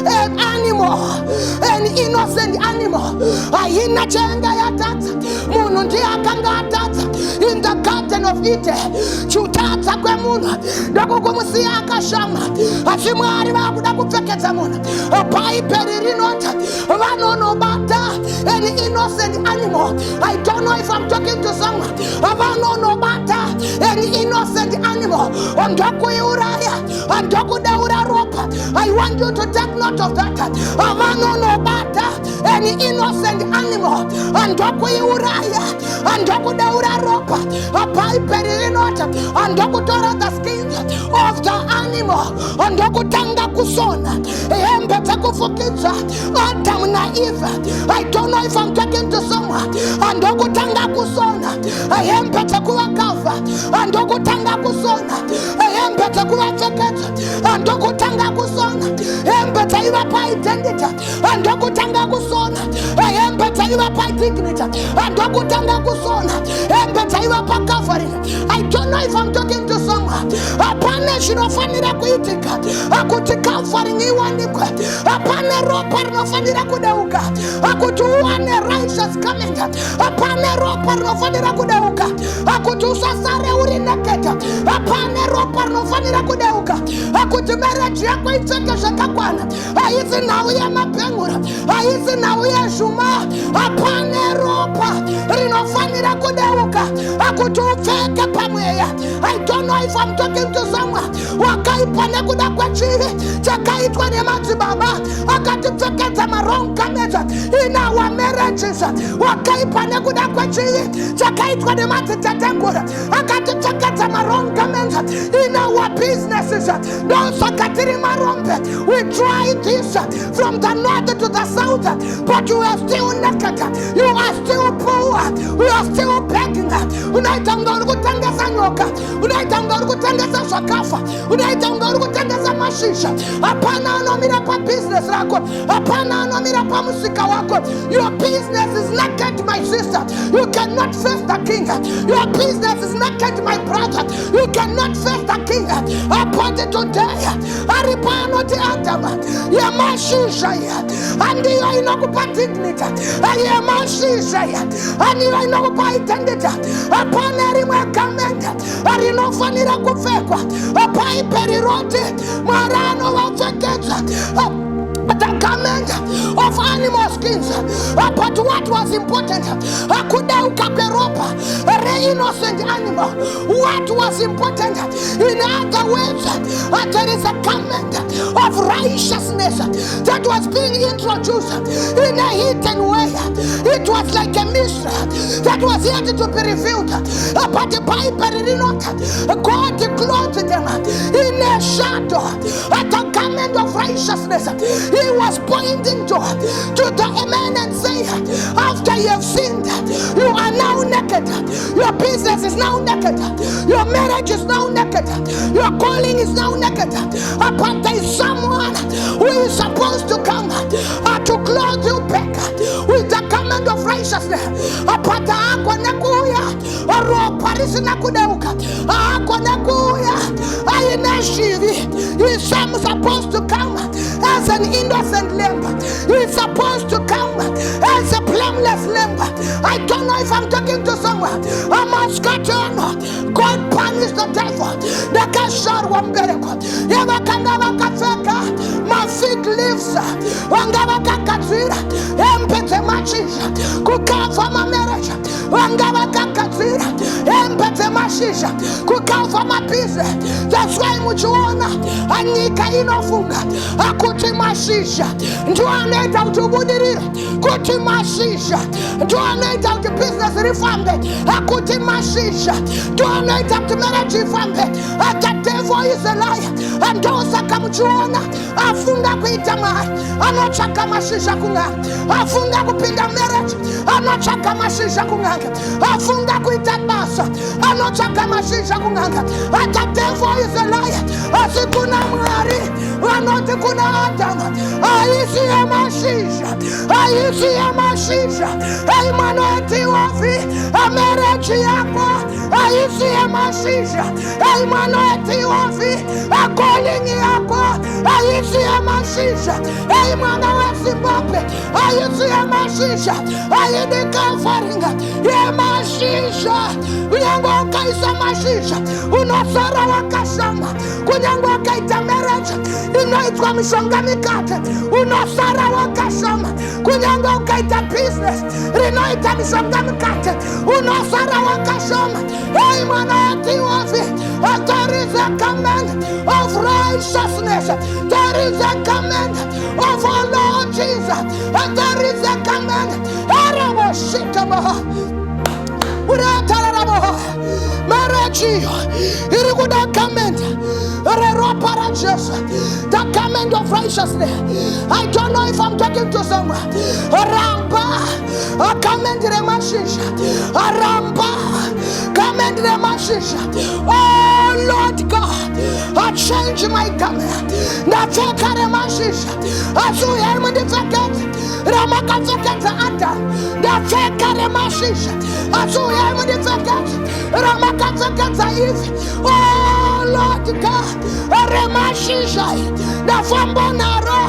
Speaker 2: an animal, an innocent animal. Ahina Changa Yatata, Munundia Kangatata, in the garden of Eden, Chutata Kwemuna, Dagomusia Kashama, Ashimariva Kufekazamuna, a piper Rinota, Vano no bata, an innocent animal. I don't know if I'm talking to someone. Avano no bata, an an innocent animal. I want you to take note of that. An innocent animal. The skins of the animal. Adam na Eve. I don't know if I'm talking to someone. Andokutanga kusona. I am better kuwa kafa. Andokutanga kusona. I am better kuwa feketa. Andokutanga kusona. I am better iwa pa identity. Andokutanga kusona. I am better iwa pa dignity. Andokutanga kusona. I am better iwa pa covering. I don't know if I'm talking to someone. Apane shinofanira kuitika. Akuti covering iwanikwe. Apane ropa nofanira kudeuka. Akutuwane righteous coming. Apane ropa nofanira kudeuka. Akutusasare urineketa. Apane ropa nofanira kudeuka. Akutumereji yako itekesha kakwana. Aizi na uya mapengura. Aizi na uya shuma. Apane ropa rinofanira kudeuka. Akutufeke pamweya. I don't know if I'm talking to someone. Wakaipane kuda kwa chiri. Chakaitwa ni mati baba. Akatufeketa maronga meja. In our marriages. Wakaipane kuda kwa chiri. Chakaitwa ni mati tetengura. Akatufeketa maronga meja. In our businesses. Those akatiri marombe. We try this from the north to the south. But you are still naked. You are still poor. We are still begging. Unaitanga urukutengeza nyoka. Unaitanga urukutengeza shakafa. Unaitanga urukutengeza mashisha. Apana anomira pa business rako. Apana anomira pa musika wako. Your business is naked, my sister. You cannot face the king. Your business is naked, my brother. You cannot face the king. Apate today. Aripano ti Adama. Ya mashisha ya. Andi ya inokupa dignity. Ya mashisha ya. Andi ya inokupa identity. Apana rimwe kamenda. Arinofanira kufekwa. Apai perirote. Marano wa feketa. The garment of animal skins. But what was important? Akudeuka peropa. An innocent animal. What was important? In other words, there is a garment of righteousness that was being introduced in a hidden way. It was like a mystery that was yet to be revealed. But the Bible did not. God clothed them in a shadow. The garment of righteousness. He was pointing to the man and saying, after you have sinned, you are now naked. Your business is now naked. Your marriage is now naked. Your calling is now naked. But there is someone who is supposed to come to clothe you back with the garment of righteousness. But he's supposed to come as an innocent lamb. He's supposed to come as a blameless lamb. I don't know if I'm talking to someone. I must cut on. God punished the devil. The kashar wambereko. Eva kangava kafeka. My fig leaves. Wangava kakatira. Empete machisha. Kukafa my marriage. Wangava kakatira. Empete machisha. Kukafa my business. That's why muchuona. Anika inofunga. Akuti mashisha. Nduaneta utubudirira. Kuti mashisha. Nduaneta utu business refunded. Akuti mashisha. Nduaneta utu marriage refunded. The devil is a liar. And those akamuchuona. Afunga kuitama. Anochaka mashisha kunga. Afunga kupinda marriage. Anochaka mashisha kunga. Afunga kuitabasa. Anochaka mashisha kunga. The devil is a liar. Asikuna mwari. Anote kuna Adama. Aisi ya mashisha. Aisi ya mashisha. Ay manoti wafi. Amerechi yako. Aisi ya mashisha. Ay manoti wafi. Calling yako. Aisi ya mashisha. Ay manawe Zimbabwe. Aisi ya mashisha. Ayi ni kafaringa. Ya mashisha. Unyango kaisa mashisha. Unosara wakashama. Kunyango kaita marriage. Inaitwa mishonga mikate. Unosara wakashama. Kunyango kaita business. Inaitwa mishonga mikate. Unosara wakashama. Hey mwana yati wafi. righteousness. There is a command of our Lord Jesus, and there is a command. Marriage, the command of righteousness. I don't know if I'm talking to someone. Ramba, a command the mashisha. Ramba, command the mashisha. Oh Lord God, I change my command. Nataka the mashisha. As you hear me defecate, Ramaka defecate anta. Nataka the mashisha. As you hear me defecate, Ramaka defecate. Oh Lord God, Remashisha, the Fambonaro,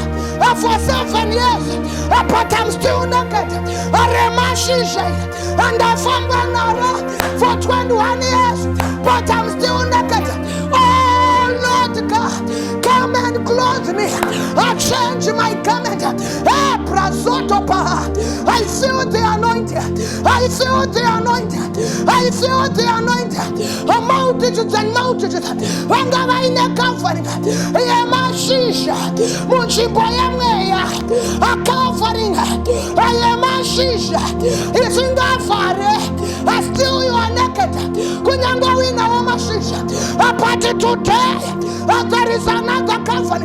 Speaker 2: for 7 years, but I'm still naked. Remashisha, and the Fambonaro for 21 years, but I'm still naked. Oh Lord God, come and clothe me. I change my garment. I feel the anointing. I feel the anointing. I feel the anointing. A multitude and multitude. When I in a comfort, Yamashisha, Munchiboyamea, a comforting. I am a shisha. It's in the fire. I still you are naked. Kunyango in our mashisha. A party today. There is another comfort.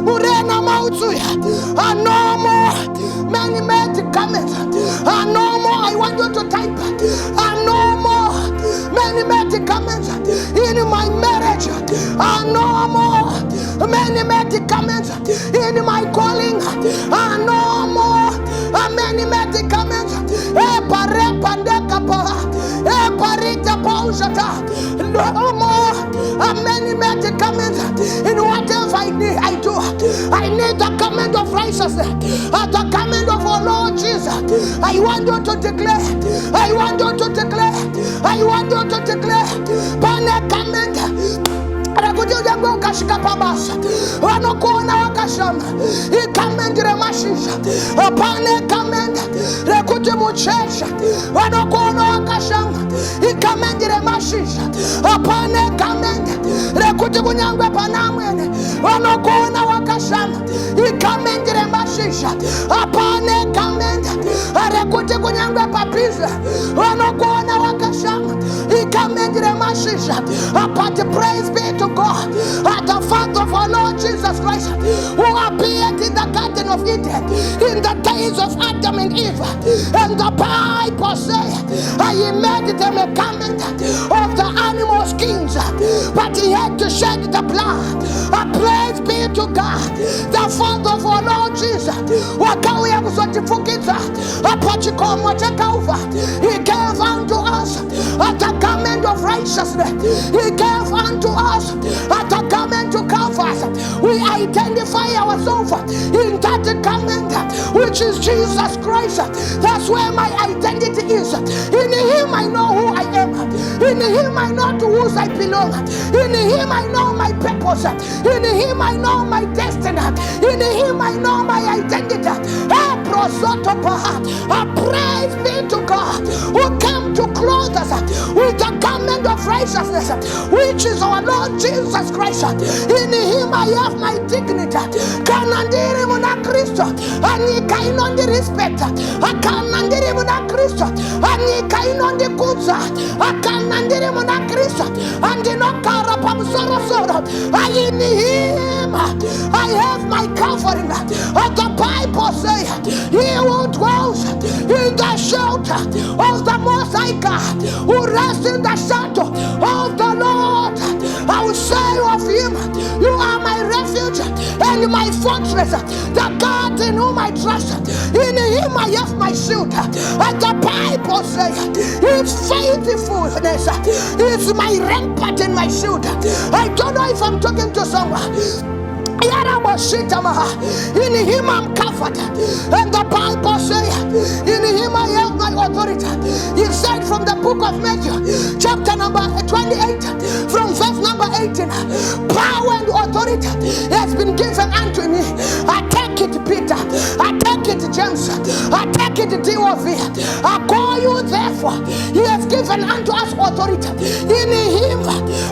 Speaker 2: Murena Mautuya. No more many medicaments. No more. I want you to type. No more many medicaments in my marriage. No more many medicaments in my calling. No more many medicaments. No more many medicaments in whatever I do. I need the command of righteousness, the command of our Lord Jesus. I want you to declare. I want you to declare. I want you to declare. Pane command. Rakuja kashika pabasa. Wanokuona wakashama. Ikamendire mashisha. Pane command. Rakuja muchesha. Wanokuona wakashama. Ikamendire mashisha. Pane command. Rakuja kunyangwe panamwene. Wanokuona wakashama. Ikamendire mashisha. Pane command. Rakuja kunyangwe papiza. Wanokuona wakashama. Ikamendire mashisha. Apate praise be to God, the Father of our Lord Jesus Christ, who appeared in the Garden of Eden in the days of Adam and Eve. And the Bible says, He made them a garment of the animal skins, but He had to shed the blood. Praise be to God, the Father of our Lord Jesus. He gave unto us the garment of righteousness. He gave unto us the garment to cover us. We identify ourselves in that garment, which is Jesus Christ. That's where my identity is. In Him I know who I am. In Him I know to whose I belong. In Him I know my purpose. In Him I know my destiny. In Him I know my identity. Praise be to God, who came to clothe us with the garment of righteousness, which is our Lord Jesus Christ. In Him I have my dignity. Kanandiri muna Kristo, ani kainondi respect. Akanandiri muna Kristo, ani kainondi kuza. Akanandiri muna Kristo, andi no kara pamsoro soro. In Him I have my covering. The Bible says, He who dwells in the shelter of the Most High God, who rests in the shadow of the Lord, I will say of Him, You are my refuge and my fortress, the God in whom I trust. In Him I have my shield. And the Bible says, His faithfulness is my rampart and my shield. I don't know if I'm talking to someone. In Him I'm covered. And the Bible says, in Him I have my authority. He said from the book of Matthew, chapter number 28, from verse number 18, power and authority has been given unto me. I take it, Peter. I take it, James. I take it, DOV. I call you, therefore. He has given unto us authority. In him,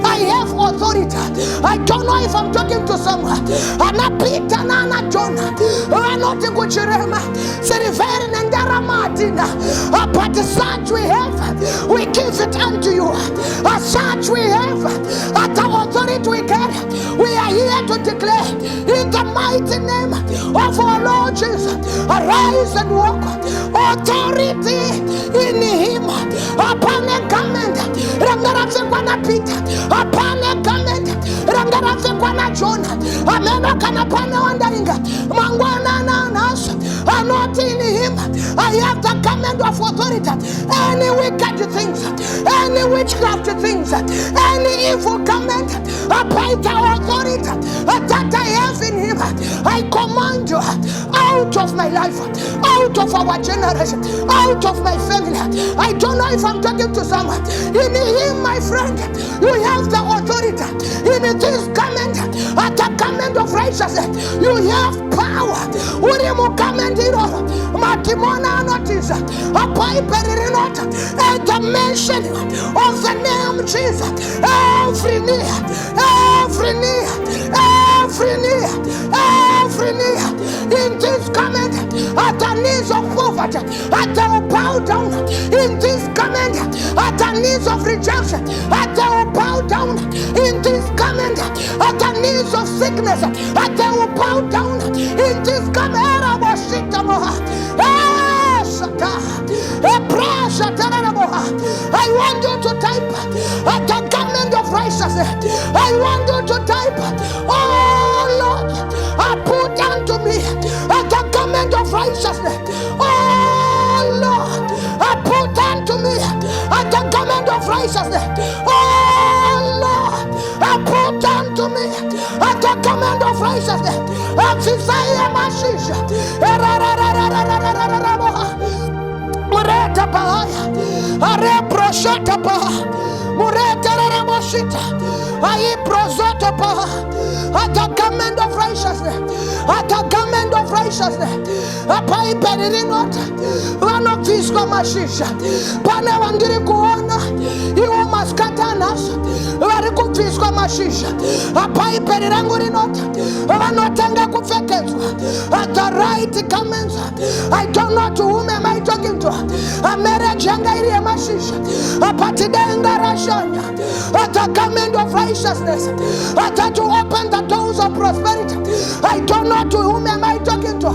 Speaker 2: I have authority. I don't know if I'm talking to someone. Ana Peter, Nana Jonah. I'm not a good Jerema. Seriferin and Daramatina. But such we have, we give it unto you. As such we have, at the authority we get, we are here to declare in the mighty name of our Lord Jesus, arise and walk. Authority in him. Upon a garment, Rangarafikwana Peter. Upon a garment, Rangarafikwana Jonah. Amena Kanapana Wandaringa. Mangwana Nanas. I'm not in him. I have the garment of authority. Any wicked things, any witchcraft things, any evil garment, by the authority that I have in him, I command you out of my life, out of our generation, out of my family. I don't know if I'm talking to someone. In him, my friend, you have the authority. In this garment, at the garment of righteousness, you have power. Urimu garment Matimona notice a pipe at the mention of the name Jesus. Every knee, every knee, every knee, every knee in this garment at the knees of poverty, at the bow down in this garment at the knees of rejection, at the bow down in this garment at the knees of sickness, at the bow down in this garment. I want you to type at the garment of righteousness. I want you to type, oh Lord, I put unto me at the garment of righteousness. Oh Lord, I put unto me at the garment of righteousness. Oh Lord, I put unto me at the garment of righteousness. Mureta Bahaya, Are Proshata Baha, Mureta Ramoshita, I Prosoto Baha, at the garment of righteousness, at the garment of righteousness, a pipe and one of these Mashisha, Pana Wandiri Kuana, you must cut on us, very good Fisco Mashisha, a pipe and Rangurinota, Vanotanga Kufeketwa, at the right garments. I don't know to whom am I talking to. A marriage Jangairi Mashisha, a Patidenga Rashanya, at the garment of righteousness, at to open the doors of prosperity. I don't know to whom am I talking to.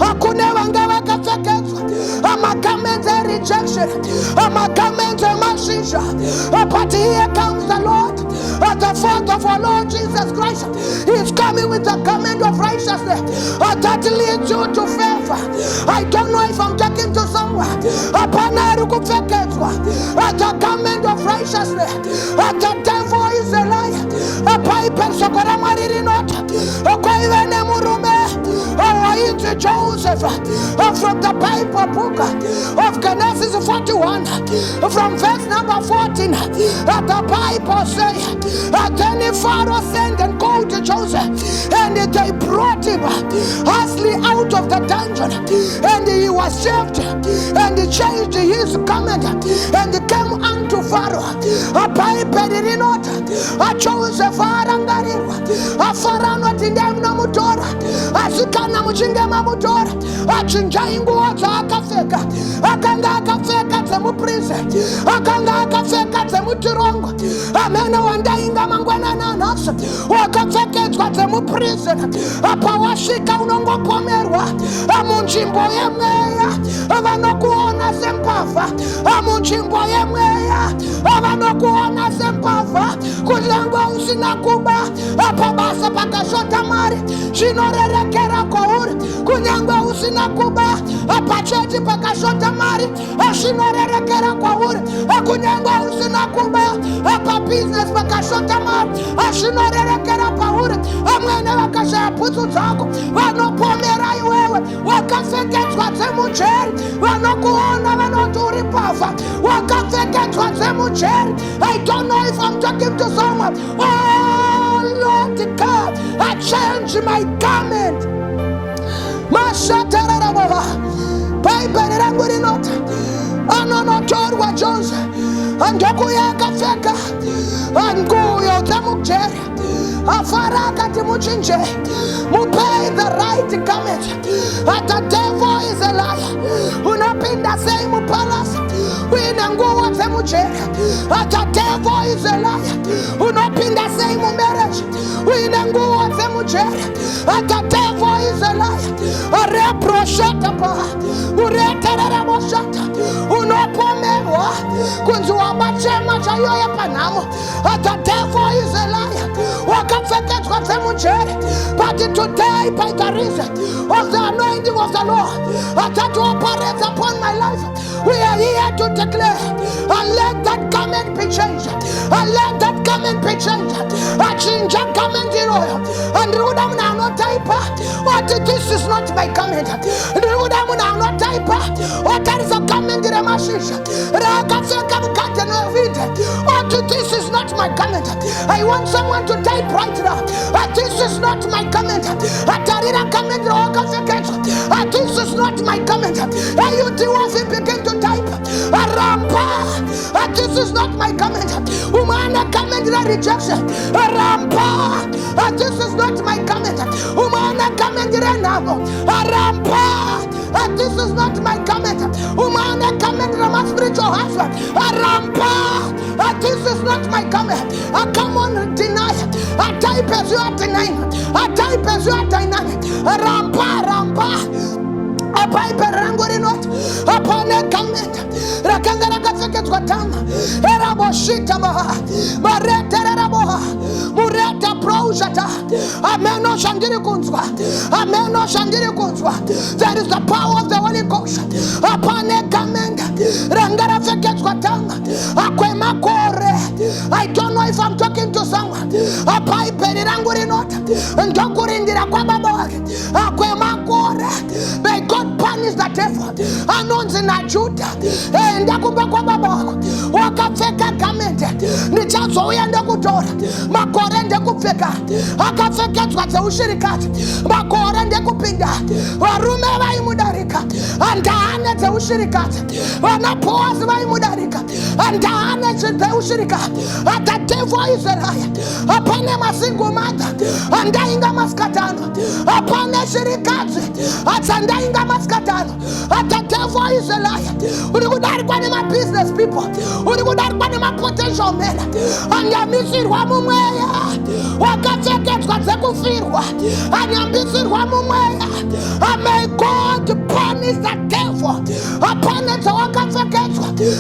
Speaker 2: I could never give a Kafeketwa, I'm a garment of rejection, I'm a garment of Mashisha, but here comes the Lord. The faith of our Lord Jesus Christ is coming with a garment of righteousness that leads you to favor. I don't know if I'm talking to someone. The garment of righteousness. The devil is a liar. Joseph from the Bible book of Genesis 41 from verse number 14. The Bible says, then Pharaoh sent and called to Joseph, and they brought him hastily out of the dungeon, and he was saved, and he changed his garment, and he came unto Pharaoh. A Bible did not. A Joseph Arangarirwa. A Pharaoh not in them no mutora. A Sikana Muchinga Mamutora. A Chinjaingu Akafeka. Akanga Akafeka Temu prison. Akanga Akafeka Temu Tirongo. Amena Wandainga Mangwana Nanas. Wakafeka Temu prison. A Pawashika Unongo Pomerwa. A Munchimbo Yemea. Avanokuona Sempafa. A Munchimbo Yemea. Avanokuona Sempafa. Kuzangwa usinakuba. Apabasa pakashota mari. Shinorerekera kouri. Kunyangwa usinakuba. Apacheti pakashota mari. Shinorerekera kouri. Kunyangwa usinakuba. Apa business pakashota mari. Shinorerekera kouri. Amwene wakasha putu zako. Wanopomera iwewe. Wakafeketwa temucheri. Wanokuona wanoturi pafa. Wakafeketwa temucheri. I don't know if I'm talking to someone. Oh Lord God, I change my garment. mashatararaboha bhaibheri rangu rinoti anonotorwa Jose andokuya akapfeka nguyo dzamujeri afara akati muchinje mupei the right garment. The devil is a liar. Unapinda sei mupalasi uine nguo dzemujeri. The devil is a liar. Unapinda sei mumarriage uine nguo dzemujeri. The devil is a liar. Reproshata pa ureterera moshata unopomerwa kunzi wabachema chayoya panamo. The devil is a liar. Wakapfekedzwa dzemujeri. But today, by the reason of the anointing of the Lord that operates upon my life, we are here to declare, and let that garment be changed. And let that garment be changed. A change a garment in oil. And Rudam now not type. What this is not my garment. Rudam now not type. What there is a garment in a machine. What this is not my garment. I want someone to type right now. This is not my garment. This is not my comment. You do begin to type. Rampa. This is not my comment. Umana comment rejection. Rampa. This is not my comment. Umana comment renamo. Rampa. This is not my comment. Umana comment my spiritual husband. Rampa. This is not my comment. Come on, deny it. Type as you are denying. Type as you are denying. Rampa, rampa. A pipe rangori not upon a comment. Rakangara Kafeketwa Tama, Eraboshita Maha, Mareta Raboha, Mureta Projata, Ameno Shandiri Kunzwa, Ameno Shandiri Kunzwa. There is the power of the Holy Ghost upon a comment. Rangara Feketwa Tama, Aquema Kore. I don't know if I'm talking to someone. A pipe rangori not, and Dokurindira Kwababog, Aquema Kore. May God punish the devil. Anonzi na Juda. Enda kumba kwa babako. Wakafeka kamente. Nichazo uyenda kutora. Makore nde kupfeka. Akafeka twate ushirikati. Makore nde kupinda. Warume vaimudarika. Andane te ushirikati. Wanapoazi vaimudarika. Andane te ushirikati. The devil is a liar. Apane masingu mata. Andainga maskatano. Apane shirikati. Atsandainga maskatano. The devil is a liar. My business people, my potential men, and you're missing one more. What got to get what they could feel, and you're missing one more. And may God punish the devil upon it. So I can forget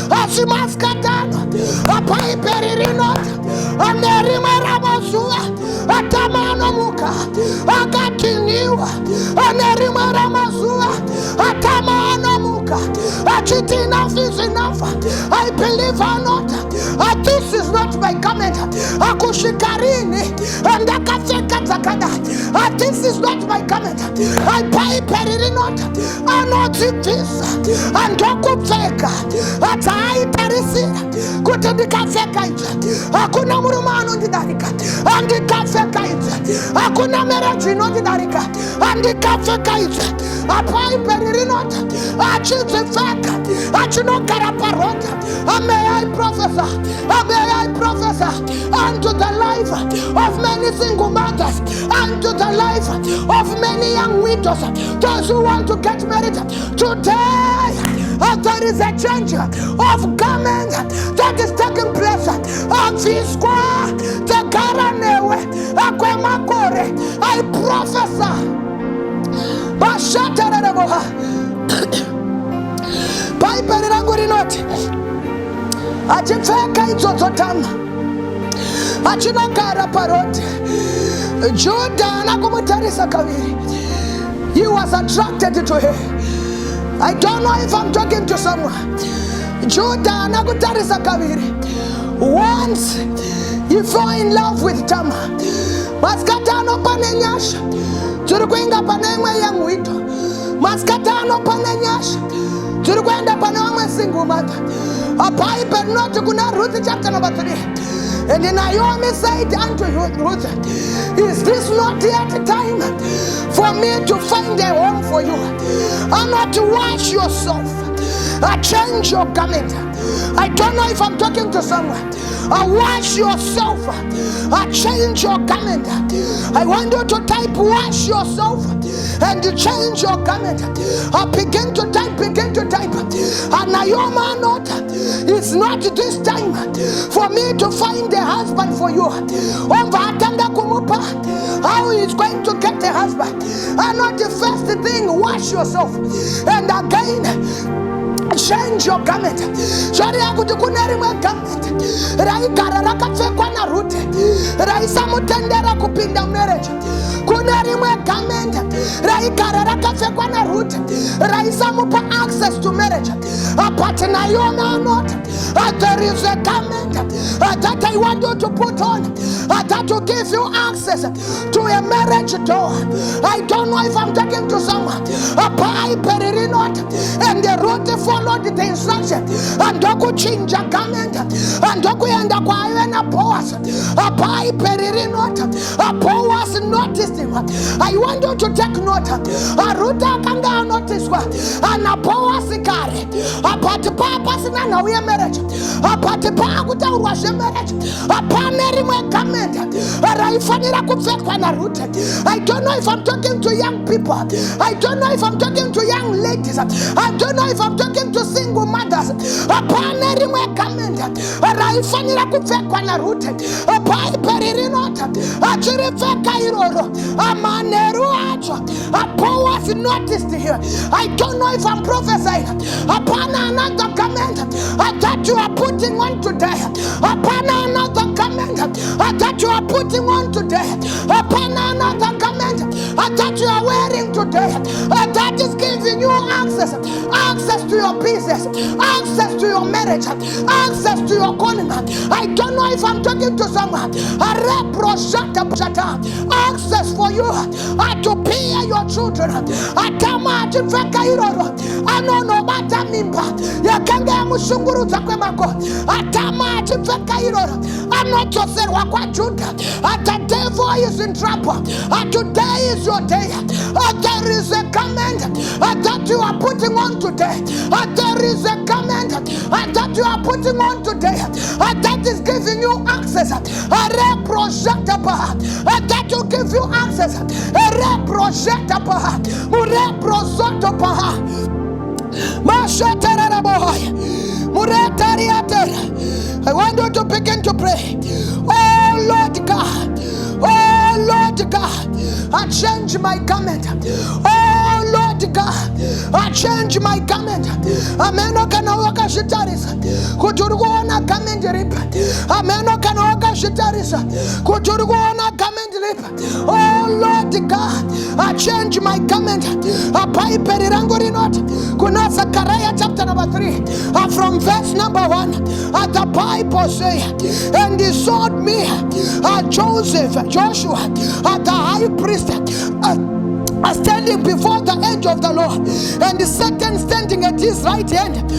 Speaker 2: what she must cut down. A piper not, and the Rimarabosua, a Tamano Muka, a Gatiniwa, and the Rimaramazua, a Tamano Muka, a Chitina. Is enough. I believe or not. This is not my comment. Akushikarini and Akafekazakada. This is not my comment. I pay peri not. I not this. And Dokufeka. At I perisina. Go to the Kafeka. Akuna Murumano Didarika. And the Kafeka. Akuna Meragino Didarika. And the Kafeka. I pay peri not. I choose the fact. No Karaparota, may I prophesy unto the life of many single mothers, unto the life of many young widows, those who want to get married. Today, there is a change of garment that is taking place. I prophesy. Piper rangori not. Achifeka idzototama. Achinogara paroti. Judah nakumutarisa kaviri. He was attracted to her. I don't know if I'm talking to someone. Judah nakutarisa kaviri. Once he fell in love with Tamar. Maskatano panenyasha. Turukwinga panemwe ya mwito. Maskatano panenyasha. Turukwenda pana wamwe single mother. A Bible not kuna Ruth chapter number 3. And then Naomi said unto Ruth, is this not yet time for me to find a home for you? And not to wash yourself, change your garment. I don't know if I'm talking to someone. Wash yourself, change your garment. I want you to type wash yourself and change your garment. Begin to type. And Naomi not, it's not this time for me to find a husband for you. How is going to get a husband? And not the first thing, wash yourself. And again, change your garment. Sharia kuti kuna rimwe garment raigara rakapfekwa naRute raisamutendera kupinda marriage. Kuna rimwe garment raigara rakapfekwa naRute raisamupa access to marriage. But Naomi not. There is a garment that I want you to put on that will give you access to a marriage door. I don't know if I'm talking to someone. And the Ruth followed the instruction and doku change a garment and doku enda kwa yena Boaz. Boaz noticed him. I want you to take note. Ruth kanga notice and Boaz kare apati papa sina na we marriage apati pa kutaurwa marriage apane rimwe garment raifanira kupfekwa na Ruth. I don't know if I'm talking to young people. I don't know if I'm talking to young ladies. I don't know if I'm talking to single mothers. Apane rimwe garment raifanira kupfekwa na Ruth. Apai peririnota achiripfeka iroro amaneru acho. Boaz noticed here. I don't know if I'm prophesying. Apana another garment that you are putting on today. Apana another garment that you are putting on today. Apana another garment that you are wearing today. That is giving you access to your business, access to your marriage, access to your calling. I don't know if I'm talking to someone. Access for you to pay your children. Anono bata mimba yakanga ya mushunguruza kwe mako atama achipfeka iroro anotoserwa kwa Juda. The devil is in trouble. Today is your day. There is a garment that you are putting on today. There is a garment that you are putting on today that is giving you access. That will give you access. I want you to begin to pray. Oh Lord God, I change my garment. Oh Lord God, I change my garment. Ameno kana waka shitarisa kuturukuona garment ripa. Ameno kana waka shitarisa kuturukuona garment ripa. Oh Lord God, I change my garment. Apai perirango rinot. Kuna Zechariah chapter number 3 from verse number 1. The Bible says, and he showed me Joshua, the high priest, standing before the angel of the Lord, and Satan standing at his right hand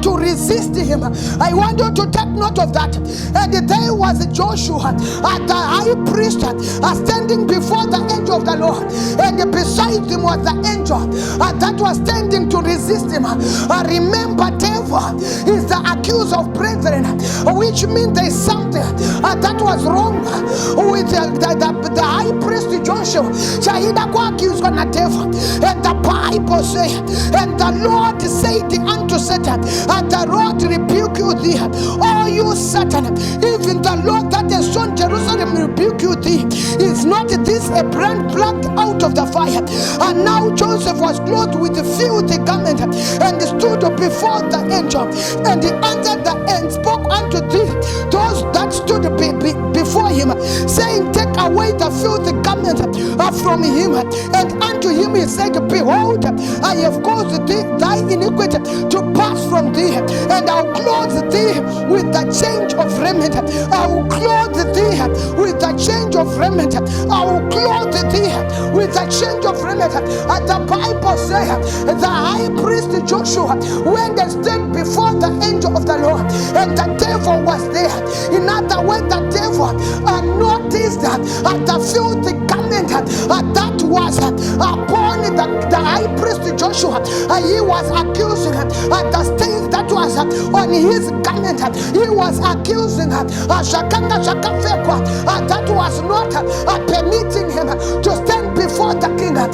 Speaker 2: to resist him. I want you to take note of that. And there was Joshua, the high priest, standing before the angel of the Lord, and beside him was the angel that was standing to resist him. Remember, devil is the accuser of brethren, which means there is something that was wrong with the high priest Joshua. Shahida kwa accused na devil. And the Bible says, and the Lord said unto Satan, and the Lord rebuke you thee, oh you Satan, even the Lord that has shown Jerusalem rebuke you thee. Is not this a brand plucked out of the fire? And now Joseph was clothed with a filthy garment, and stood before the angel, and he answered and spoke unto those that stood before him, saying, take away the filthy garment from him. And unto him he said, behold, I have caused thy iniquity to pass from thee, and I'll clothe thee with the change of raiment. I will clothe thee with a change of raiment. I will clothe thee with a change of raiment. And the Bible says the high priest Joshua went and stood before the angel of the Lord, and the devil was there. In other words, the devil noticed the filthy garment that was upon the high priest Joshua. He was accusing the stains that was on his garment. He was accusing that was not permitting him to stand before the king. And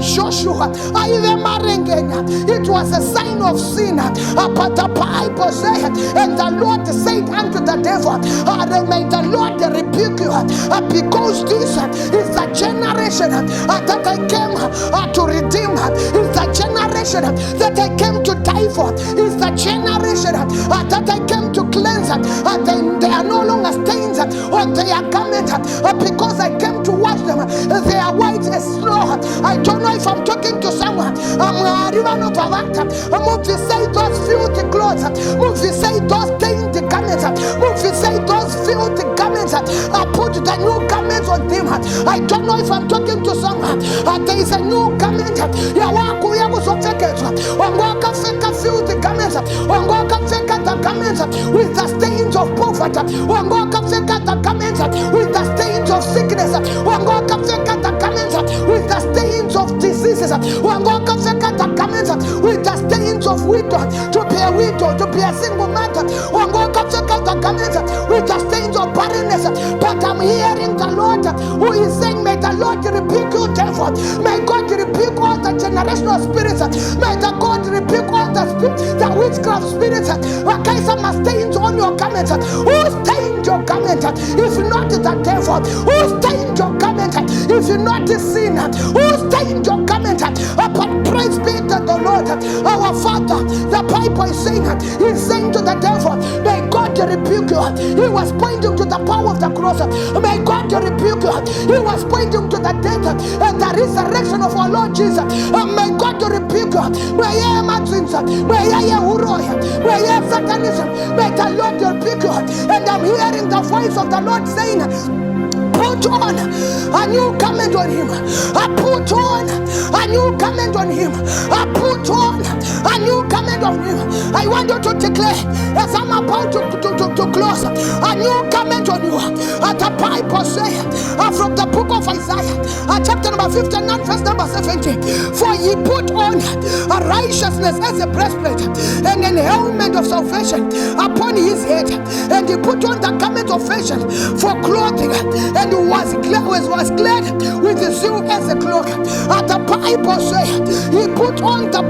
Speaker 2: Joshua, it was a sign of sin. But the Bible said, and the Lord said unto the devil, may the Lord rebuke you, because this is the generation that I came to redeem. It's the generation that I came to die for. It's the generation that I came to cleanse. They are no longer stains on their garment, because I came to wash them. They are white as snow. I don't know if I'm talking to someone. Move say those filthy clothes. Move say those stained garments. Move say those filthy garments. Put the new garments on them. I don't know if I'm talking to someone. There is a new garment. Filthy garments. The garments with the stains of poverty. The garments with the stains of sickness. The garments with the stains of diseases. The garments with the stains of widow, to be a widow, to be a single mother. The garments with the stains of barrenness. But I'm hearing the Lord who is saying, may the Lord rebuke you, devil. May God rebuke all the generational spirits. May the God rebuke all the witchcraft spirits. Some stains on your garment. Who stained your garment? If not the devil. Who stained your garment? If not the sin. Who stained your garment? But praise be to the Lord, our Father. The Bible is saying to the devil, may God rebuke you. He was pointing to the power of the cross. May God rebuke you. He was pointing to the death and the resurrection of our Lord Jesus. May God rebuke you. May Satanism. May the Lord rebuke you. And I'm hearing the voice of the Lord saying, put on a new garment on him. I put on a new garment on him. I put on a new garment on him. I want you to declare, as I'm about to close, a new garment on you. The Bible says from the book of Isaiah, chapter number 59, verse number 70, for he put on a righteousness as a breastplate and an helmet of salvation upon his head, and he put on the garment of fashion for clothing, and was glad with the zeal as a cloak. The Bible says he put on the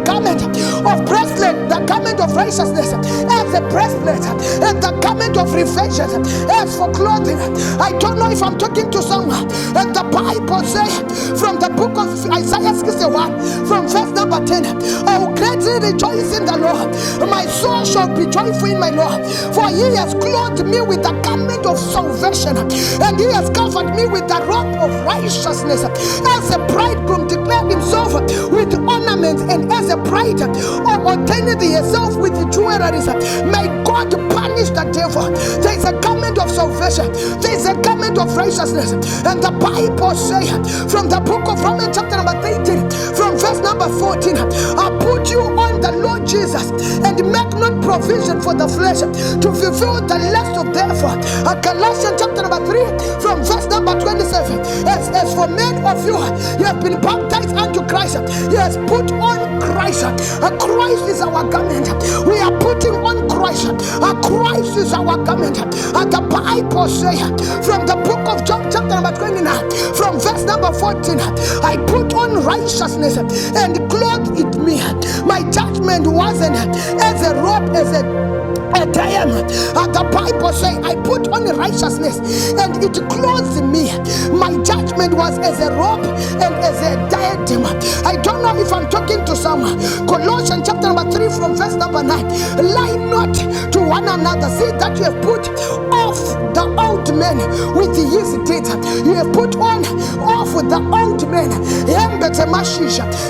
Speaker 2: garment of breastplate, the garment of righteousness as a breastplate, and the garment of reflection as for clothing. I don't know if I'm talking to someone. And the Bible says from the book of Isaiah 61, from verse number 10, I will greatly rejoice in the Lord. My soul shall be joyful in my Lord, for he has clothed me with the garment of salvation, and he has covered me with the robe of righteousness. As a bridegroom declared himself with ornaments, and as a bride ordained herself with jewelry. May God punish the devil. There is a garment of salvation. There is a garment of righteousness. And the Bible says from the book of Romans chapter number 18, from verse number 14, I put you on the Lord Jesus, and make not provision for the flesh to fulfill the lust of therefore. Galatians chapter number 3, from verse number 27, as for men of you, you have been baptized unto Christ. He has put on Christ. Christ is our garment. We are putting on Christ. Christ is our garment. The Bible says from the book of John chapter number 29, from verse number 14, I put on righteousness and clothed it me. My judgment wasn't as a robe, as a diamond. The Bible says I put on righteousness and it clothes me. My judgment was as a robe and as a diadem. I don't know if I'm talking to someone. somewhere. Colossians chapter number 3 from verse number 9. Lie not to one another. See that you have put off the old man with his deeds. You have put on off the old man,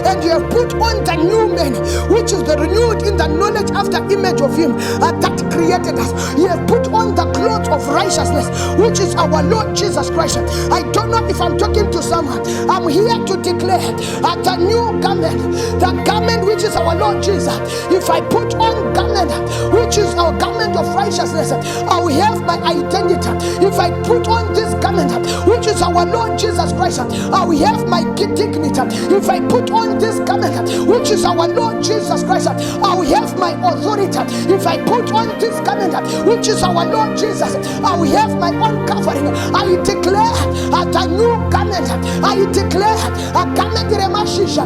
Speaker 2: and you have put on the new man, which is the renewed in the knowledge after image of him that created us. You have put on the clothes of righteousness, which is our Lord Jesus Christ. I don't know if I'm talking to someone. I'm here to declare the new garment, the garment which is our Lord Jesus. If I put on garment, which is our garment of righteousness, I will have my identity. If I put on this garment, which is our Lord Jesus Christ, I will have my dignity. If I put on this garment, which is our Lord Jesus Christ, I will have my authority. If I put on this garment, which is our Lord Jesus, I will have my own covering. I declare the new garment. I declare a garment remashisha.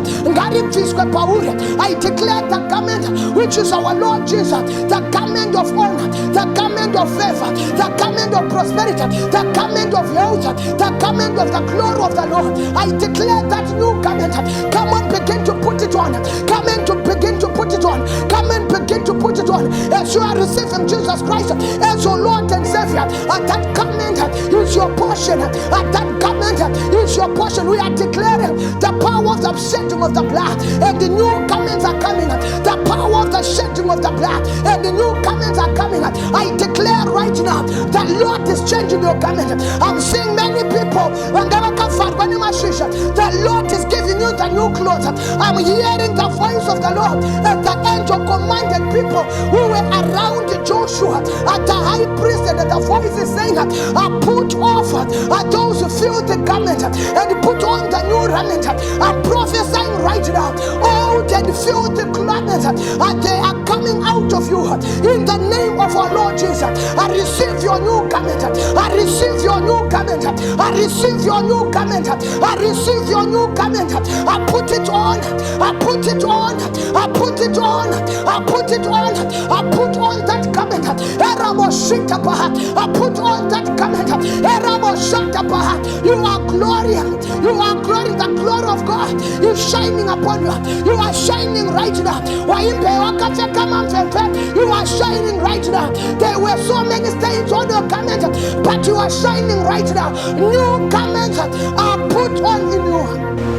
Speaker 2: I declare the garment which is our Lord Jesus, the garment of honor, the garment of favor, the garment of prosperity, the garment of health, the garment of the glory of the Lord. I declare that new garment. Come on, begin to put it on. Come on, to begin to put it on. Come and begin to put it on. As you are receiving Jesus Christ as your Lord and Savior, and that garment is your portion. And that garment is your portion. We are declaring the power of the shedding of the blood, and the new garments are coming. The power of the shedding of the blood, and the new garments are coming. I declare right now, the Lord is changing your garment. I'm seeing many people when they were the Lord is giving you the new clothes. I'm hearing the voice of the Lord, and the angel commanded people who were around Joshua at the high priest, and the voice is saying, put off those who feel the garment and put on the new raiment. I'm prophesying right now, old and filthy garments, they are coming out of you in the name of our Lord Jesus. I receive your new garment. I receive your new garment. I receive your new garment. I receive your new garment. I put it on. I put it on. I put it on. I put it on. I put on that garment. I put on that garment. You are glory. You are glory. The glory of God is shining upon you. You are shining right now. You are shining right now. There were so many stains on your garment, but you are shining right now. New garments are put on in you.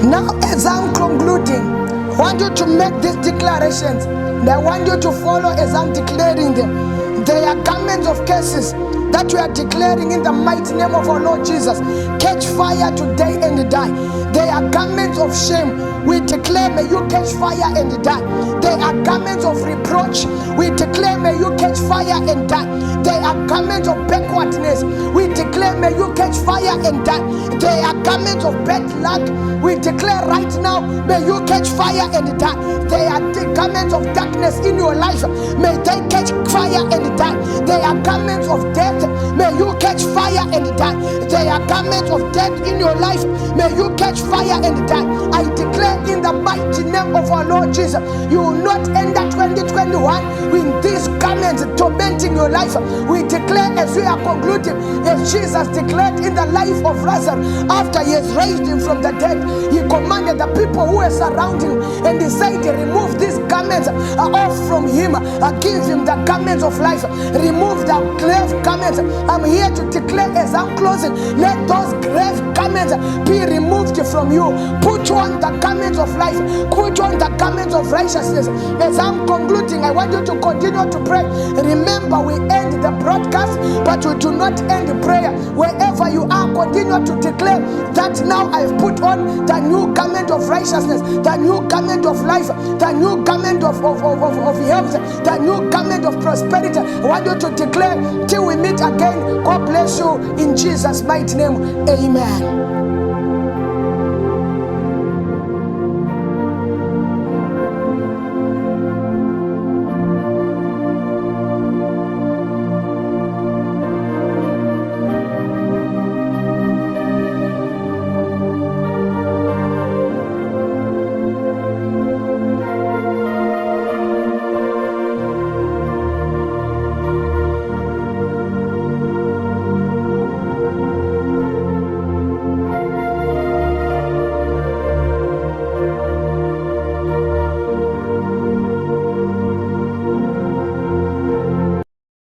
Speaker 2: Now, as I'm concluding, I want you to make these declarations. And I want you to follow as I'm declaring them. They are garments of curses that we are declaring in the mighty name of our Lord Jesus. Catch fire today and die. They are garments of shame. We declare, may you catch fire and die. They are garments of reproach. We declare, may you catch fire and die. They are garments of backwardness. We declare, may you catch fire and die. They are garments of bad luck. We declare right now, may you catch fire and die. They are the garments of darkness in your life. May they catch fire and die. They are garments of death. May you catch fire and die. They are garments of death in your life. May you catch fire and die. I declare in the mighty name of our Lord Jesus, you will not enter 2021 with these garments tormenting your life. We declare as we are concluding, as Jesus declared in the life of Lazarus after he has raised him from the dead, he commanded the people who were surrounding him, and he said, remove these garments off from him, give him the garments of life, remove the grave garments. I'm here to declare as I'm closing, let those grave garments be removed from you. Put on the garments of life, put on the garments of righteousness. As I'm concluding, I want you to continue to pray. Remember, we end the broadcast, but we do not end the prayer. Wherever you are, continue to declare that now I've put on the new garment of righteousness, the new garment of life, the new garment of health, the new garment of prosperity. I want you to declare till we meet again. God bless you in Jesus' mighty name. Amen.